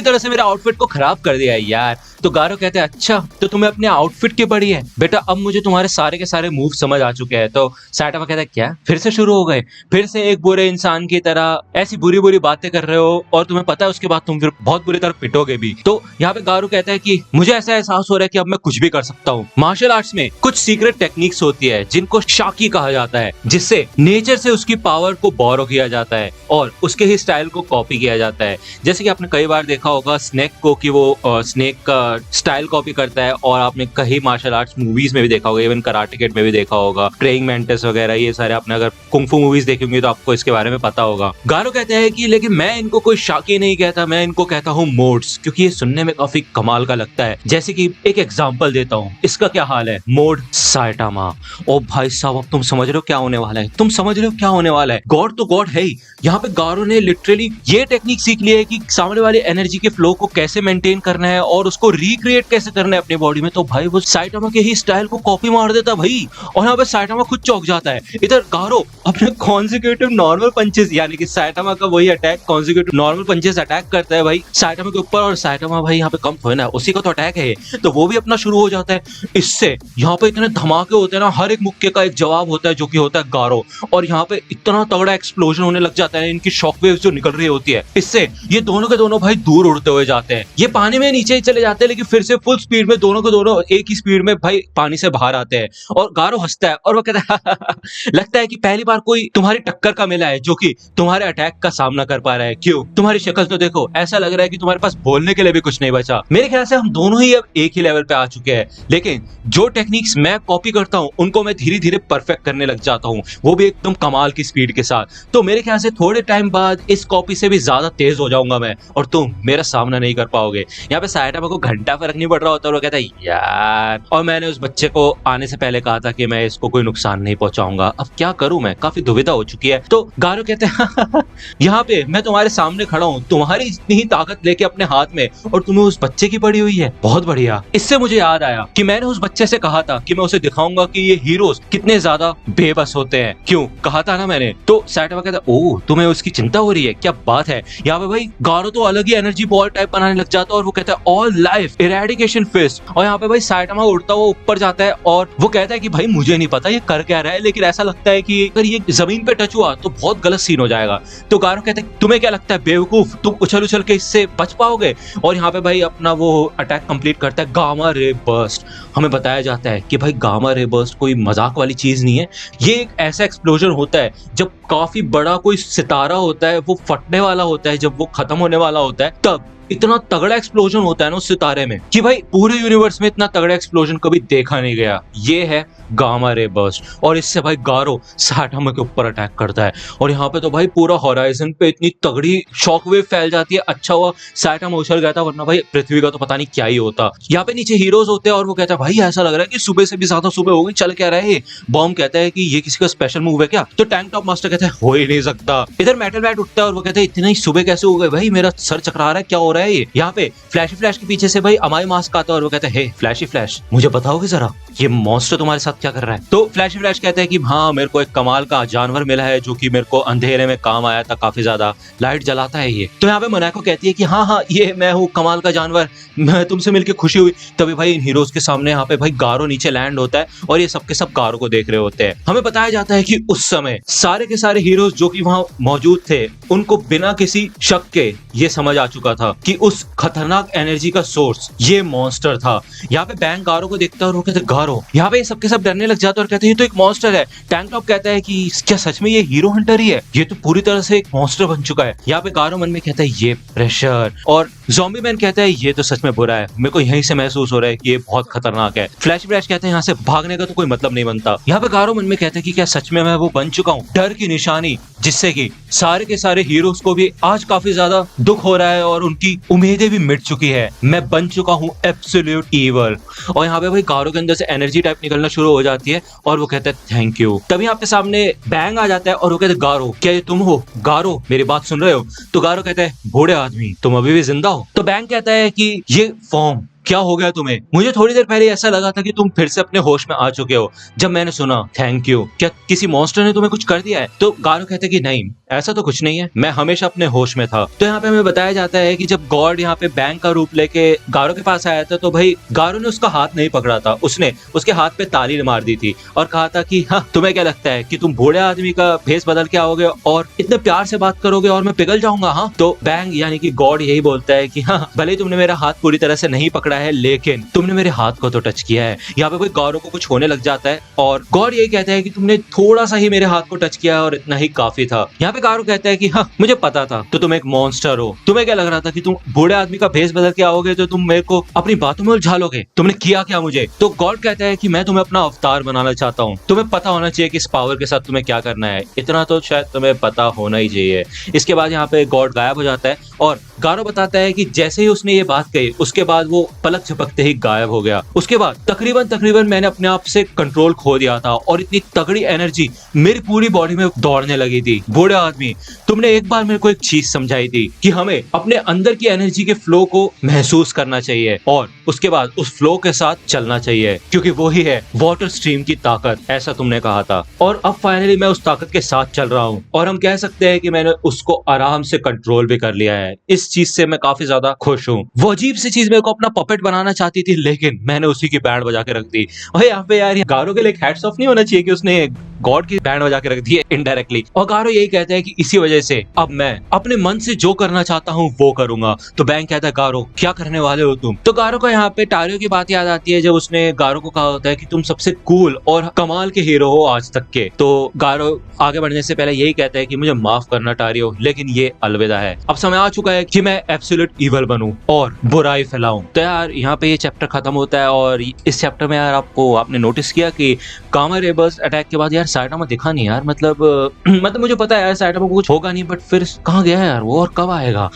तरह से मेरे आउटफिट को खराब कर दिया है यार। तो गारो कहते हैं अच्छा तो तुम्हें अपने आउटफिट की पड़ी है बेटा, अब मुझे तुम्हारे सारे के सारे मूव समझ आ चुके हैं। तो साइटामा कहता है क्या फिर से शुरू हो गए, फिर से एक बुरे इंसान की तरह ऐसी बुरी बुरी बातें कर रहे हो और तुम्हें पता है उसके बाद तुम फिर बहुत बुरी तरह पिटोगे भी। तो यहाँ पे गारो कहता है कि मुझे ऐसा एहसास हो रहा है कि अब मैं कुछ भी कर सकता हूँ। मार्शल आर्ट्स में कुछ सीक्रेट टेक्निक्स होती है जिनको शाकी कहा जाता है, जिससे नेचर से उसकी पावर को बोरो किया जाता है और उसके ही स्टाइल को कॉपी किया जाता है। जैसे कि आपने कई बार देखा होगा स्नेक को कि वो स्नेक का स्टाइल कॉपी करता है और आपने कई मार्शल आर्ट्स मूवीज में भी देखा होगा, इवन कराटे किड में भी देखा होगा, प्रेइंग मेंटिस वगैरह, ये सारे आपने अगर कुंफू मूवीज देखी होंगी तो आपको इसके बारे में पता होगा। गारो कहते हैं कि लेकिन मैं इनको कोई शाकी नहीं कहता, मैं इनको कहता हूँ मोड्स, क्योंकि ये सुनने में काफी कमाल का लगता है। जैसे कि एक एग्जांपल देता हूँ, इसका क्या हाल है, मोड साइटामा। ओ भाई साहब, अब तुम समझ रहे हो क्या होने वाला है, तुम समझ रहे हो क्या होने वाला है। गॉड तो गॉड है ही। यहाँ पे गारो ने लिटरली ये टेक्निक सीख ली है कि सामने वाले एनर्जी के फ्लो को कैसे मेंटेन करना है और उसको रिक्रिएट कैसे करना है अपनी बॉडी में। तो भाई वो साइटामा के ही स्टाइल को कॉपी मार देता भाई, और यहाँ पे साइटामा खुद चौंक जाता है। इधर गारो अपने कॉन्सिक्यूटिव नॉर्मल पंचेस, यानी कि साइटामा का वही attack consecutive normal punches attack करता है भाई साइटामा के ऊपर, और साइटामा भाई यहाँ पे कम थोड़ा ना, उसी का तो अटैक है, तो वो भी अपना शुरू हो जाता है। इससे यहाँ पे इतने धमाके होते हैं ना, हर एक मुक्के का एक जवाब होता है जो कि होता है गारो, और यहाँ पे इतना तगड़ा एक्सप्लोजन होने लग जाता है, इनकी शॉकवेव्स जो निकल रही होती है, इससे ये दोनों के दोनों भाई दूर उड़ते हुए जाते हैं। ये पानी में नीचे ही चले जाते हैं, लेकिन फिर से फुल स्पीड में दोनों के दोनों एक ही स्पीड में भाई पानी से बाहर आते हैं। और गारो हंसता है और वो कहता है लगता है कि पहली बार कोई तुम्हारी टक्कर का मिला है जो कि तुम्हारे अटैक का सामना कर पा रहा है। क्यों, तुम्हारी शक्ल तो देखो, ऐसा लग रहा है कि तुम्हारे पास बोलने के लिए भी कुछ नहीं बचा। मेरे ख्याल से हम दोनों ही अब एक ही लेवल पे आ चुके हैं, लेकिन जो टेक्निक्स मैं कॉपी करता हूँ उनको मैं धीरे धीरे परफेक्ट करने लग जाता हूँ, वो भी एकदम कमाल की स्पीड के साथ। तो मेरे ख्याल से थोड़े टाइम बाद इस कॉपी से भी ज्यादा तेज हो जाऊंगा मैं, और तुम मेरा सामना नहीं कर पाओगे। यहाँ पे साइटामा को घंटा फर्क नहीं पड़ रहा होता, और वो कहता है यार, और मैंने उस बच्चे को आने से पहले कहा था कि मैं इसको कोई नुकसान नहीं पहुंचाऊंगा, अब क्या करूं, मैं काफी दुविधा हो चुकी है। तो गारो कहते हैं यहाँ पे मैं तुम्हारे सामने खड़ा हूँ, तुम्हारी इतनी ही ताकत लेके अपने हाथ में, और तुम्हें उस बच्चे की पड़ी हुई है, बहुत बढ़िया। इससे मुझे याद आया कि मैंने उस बच्चे से कहा था कि मैं उसे दिखाऊंगा कि ये हीरोज कितने ज्यादा बेबस होते हैं। क्यों, कहा था ना मैंने। तो साइटामा कहता है ओह, तुम्हें उसकी चिंता हो रही है, क्या बात है। यहाँ पे भाई गारो तो अलग ही एनर्जी बॉल टाइप बनाने लग जाता है, और वो कहता है ऑल लाइफ इरेडिकेशन फिस्ट, और यहाँ पे भाई साइटामा उड़ता हुआ ऊपर जाता है, और वो कहता है कि भाई मुझे नहीं पता ये कर क्या रहा है, लेकिन ऐसा लगता है कि अगर ये जमीन पे टच हुआ तो बहुत गलत सीन हो जाएगा। तो गारो कहता है तुम्हें क्या लगता है बेवकूफ, तुम उछल उछल के इससे बच पाओगे। और यहाँ पे भाई अपना वो अटैक कंप्लीट करता है, गामा रे बर्स्ट। हमें बताया जाता है कि भाई गामा रे बर्स्ट कोई मजाक वाली चीज नहीं है, ये एक ऐसा एक्सप्लोजन होता है जब काफी बड़ा कोई सितारा होता है वो फटने वाला होता है, जब वो खत्म होने वाला होता है, तब इतना तगड़ा एक्सप्लोजन होता है ना उस सितारे में कि भाई पूरे यूनिवर्स में इतना तगड़ा एक्सप्लोजन कभी देखा नहीं गया। ये है गामा रे बर्स्ट, और इससे भाई गारो साइटामा के ऊपर अटैक करता है, और यहाँ पे तो भाई पूरा होराइजन पे इतनी तगड़ी शॉकवेव फैल जाती है। अच्छा हुआ साइटामा उछल गया था, वरना भाई पृथ्वी का तो पता नहीं क्या ही होता। यहाँ पे नीचे हीरोज होते हैं, और वो कहता है भाई ऐसा लग रहा है कि सुबह से भी ज्यादा सुबह हो गई, चल क्या रहा है। बॉम्ब कहता है कि ये किसी का स्पेशल मूव है क्या, तो टैंक टॉप मास्टर कहता है हो ही नहीं सकता। इधर मेटल बैट उठता है और वो कहता है इतनी सुबह कैसे हो गए भाई, मेरा सर चकरा रहा है, क्या हो रहा है ये। यहाँ पे फ्लैशी फ्लैश के पीछे से भाई अमाई मास्क आता है, और वो कहता है हे फ्लैशी फ्लैश, मुझे बताओगे जरा ये मॉन्स्टर तुम्हारे साथ क्या कर रहा है। तो फ्लैशी फ्लैश कहते हैं कि हाँ, मेरे को एक कमाल का जानवर मिला है जो कि मेरे को अंधेरे में काम आया था, काफी ज्यादा लाइट जलाता है ये। तो यहाँ पे मोनाको कहती है कि हाँ हाँ, ये मैं हूँ कमाल का जानवर, मैं तुमसे मिलके खुशी हुई। तभी भाई इन हीरोज के सामने यहाँ पे भाई गारो नीचे लैंड होता है, और ये सबके सब गारो को देख रहे होते हैं। हमें बताया जाता है कि उस समय सारे के सारे हीरोज जो कि वहां मौजूद थे, उनको बिना किसी शक के ये समझ आ चुका था कि उस खतरनाक एनर्जी का सोर्स ये मॉन्स्टर था। यहाँ पे बैंक गारो को देखता है और वो कहते गारो, यहाँ पे सबके सब डरने लग जाते हैं और कहते हैं ये तो एक मॉन्स्टर है। टैंक टॉप कहता है कि क्या सच में ये हीरो हंटर ही है, ये तो पूरी तरह से एक मॉन्स्टर बन चुका है। यहाँ पे गारो मन में कहता है ये प्रेशर, और ज़ॉम्बी मैन कहता है ये तो सच में बुरा है, मेरे को यहीं से महसूस हो रहा है कि ये बहुत खतरनाक है। फ्लैश फ्लैश कहते हैं यहाँ से भागने का तो कोई मतलब नहीं बनता। यहाँ पे गारो मन में कहता है कि क्या सच में मैं वो बन चुका हूँ, डर की निशानी, जिससे कि सारे के सारे हीरोज को भी आज काफी ज्यादा दुख हो रहा है और उनकी उम्मीदें भी मिट चुकी है। मैं बन चुका हूँ एब्सोल्यूट ईवल। और यहाँ पे भाई गारो के अंदर से एनर्जी टाइप निकलना शुरू हो जाती है, और वो कहता है थैंक यू। तभी आपके सामने बैंग आ जाता है और वो कहते गारो, क्या ये तुम हो? गारो मेरी बात सुन रहे हो? तो गारो कहता है बूढ़े आदमी, तुम अभी भी जिंदा हो? तो बैंग कहता है कि ये फॉर्म क्या हो गया तुम्हें? मुझे थोड़ी देर पहले ऐसा लगा था कि तुम फिर से अपने होश में आ चुके हो जब मैंने सुना थैंक यू। क्या किसी मॉन्स्टर ने तुम्हें कुछ कर दिया है? तो गारो कहते कि नहीं, ऐसा तो कुछ नहीं है, मैं हमेशा अपने होश में था। तो यहाँ पे हमें बताया जाता है कि जब गॉड यहाँ पे बैंक का रूप लेके गारो के पास आया था, तो भाई गारो ने उसका हाथ नहीं पकड़ा था, उसने उसके हाथ पे ताली मार दी थी और कहा था कि हाँ, तुम्हें क्या लगता है कि तुम बूढ़े आदमी का भेस बदल के आओगे और इतने प्यार से बात करोगे और मैं पिघल जाऊंगा? हाँ। तो बैंक यानी कि गॉड यही बोलता है कि हाँ, भले ही तुमने मेरा हाथ पूरी तरह से नहीं पकड़ा है, लेकिन तुमने मेरे हाथ को तो टच किया है। यहाँ पे कोई गारो को कुछ होने लग जाता है और गॉड यही कहता है कि तुमने थोड़ा सा ही मेरे हाथ को टच किया और इतना ही काफी था। यहाँ पे गारो कहता है कि हाँ मुझे पता था तो तुम एक मॉन्स्टर हो, तुम्हें क्या लग रहा था कि तुम बूढ़े आदमी का भेष बदल के आओगे तो तुम मेरे को अपनी बातों में उलझा लोगे, तुमने किया क्या मुझे? तो गॉड कहता है कि मैं तुम्हें अपना अवतार बनाना चाहता हूँ, तुम्हें पता होना चाहिए कि इस पावर के साथ तुम्हें क्या करना है, इतना तो शायद तुम्हें पता होना ही चाहिए। इसके बाद यहाँ पे गॉड गायब हो जाता है और गारो बताता है कि जैसे ही उसने ये बात कही उसके बाद वो पलक झपकते ही गायब हो गया। उसके बाद तकरीबन मैंने अपने आप से कंट्रोल खो दिया था और इतनी तगड़ी एनर्जी मेरी पूरी बॉडी में दौड़ने लगी थी। बूढ़े आदमी, तुमने एक बार मेरे को एक चीज समझाई थी कि हमें अपने अंदर की एनर्जी के फ्लो को महसूस करना चाहिए और उसके बाद उस फ्लो के साथ चलना चाहिए, क्योंकि वो ही है वाटर स्ट्रीम की ताकत, ऐसा तुमने कहा था। और अब फाइनली मैं उस ताकत के साथ चल रहा हूँ और हम कह सकते हैं कि मैंने उसको आराम से कंट्रोल भी कर लिया है। इस चीज से मैं काफी ज्यादा खुश हूँ। वो अजीब सी चीज मेरे को अपना पपेट बनाना चाहती थी लेकिन मैंने उसी की बैंड बजा के रख दी। और यहाँ पे यार गारो के लिए हैट्स ऑफ नहीं होना चाहिए कि उसने गॉड की बैंड बजा के रख दी है इनडायरेक्टली। और गारो यही कहता है कि इसी वजह से अब मैं अपने मन से जो करना चाहता हूँ वो करूंगा। तो बैंक कहता है गारो क्या करने वाले हो तुम? तो गारो को यहाँ पे टारियो की बात याद आती है जब उसने गारो को कहा होता है कि तुम सबसे कूल और कमाल के हीरो हो आज तक के। तो गारो आगे बढ़ने से पहले यही कहता है कि मुझे माफ करना टारियो, लेकिन ये अलविदा है, अब समय आ चुका है कि मैं एब्सोल्यूट इवल बनूं और बुराई फैलाऊं। तो यार यहाँ पे ये चैप्टर खत्म होता है और इस चैप्टर में यार आपने नोटिस किया कि कामा रेबल्स अटैक के बाद यार साइटामा दिखा नहीं यार, मतलब मुझे पता है यार साइटामा को कुछ होगा नहीं, बट फिर कहाँ गया है यार वो और कब आएगा?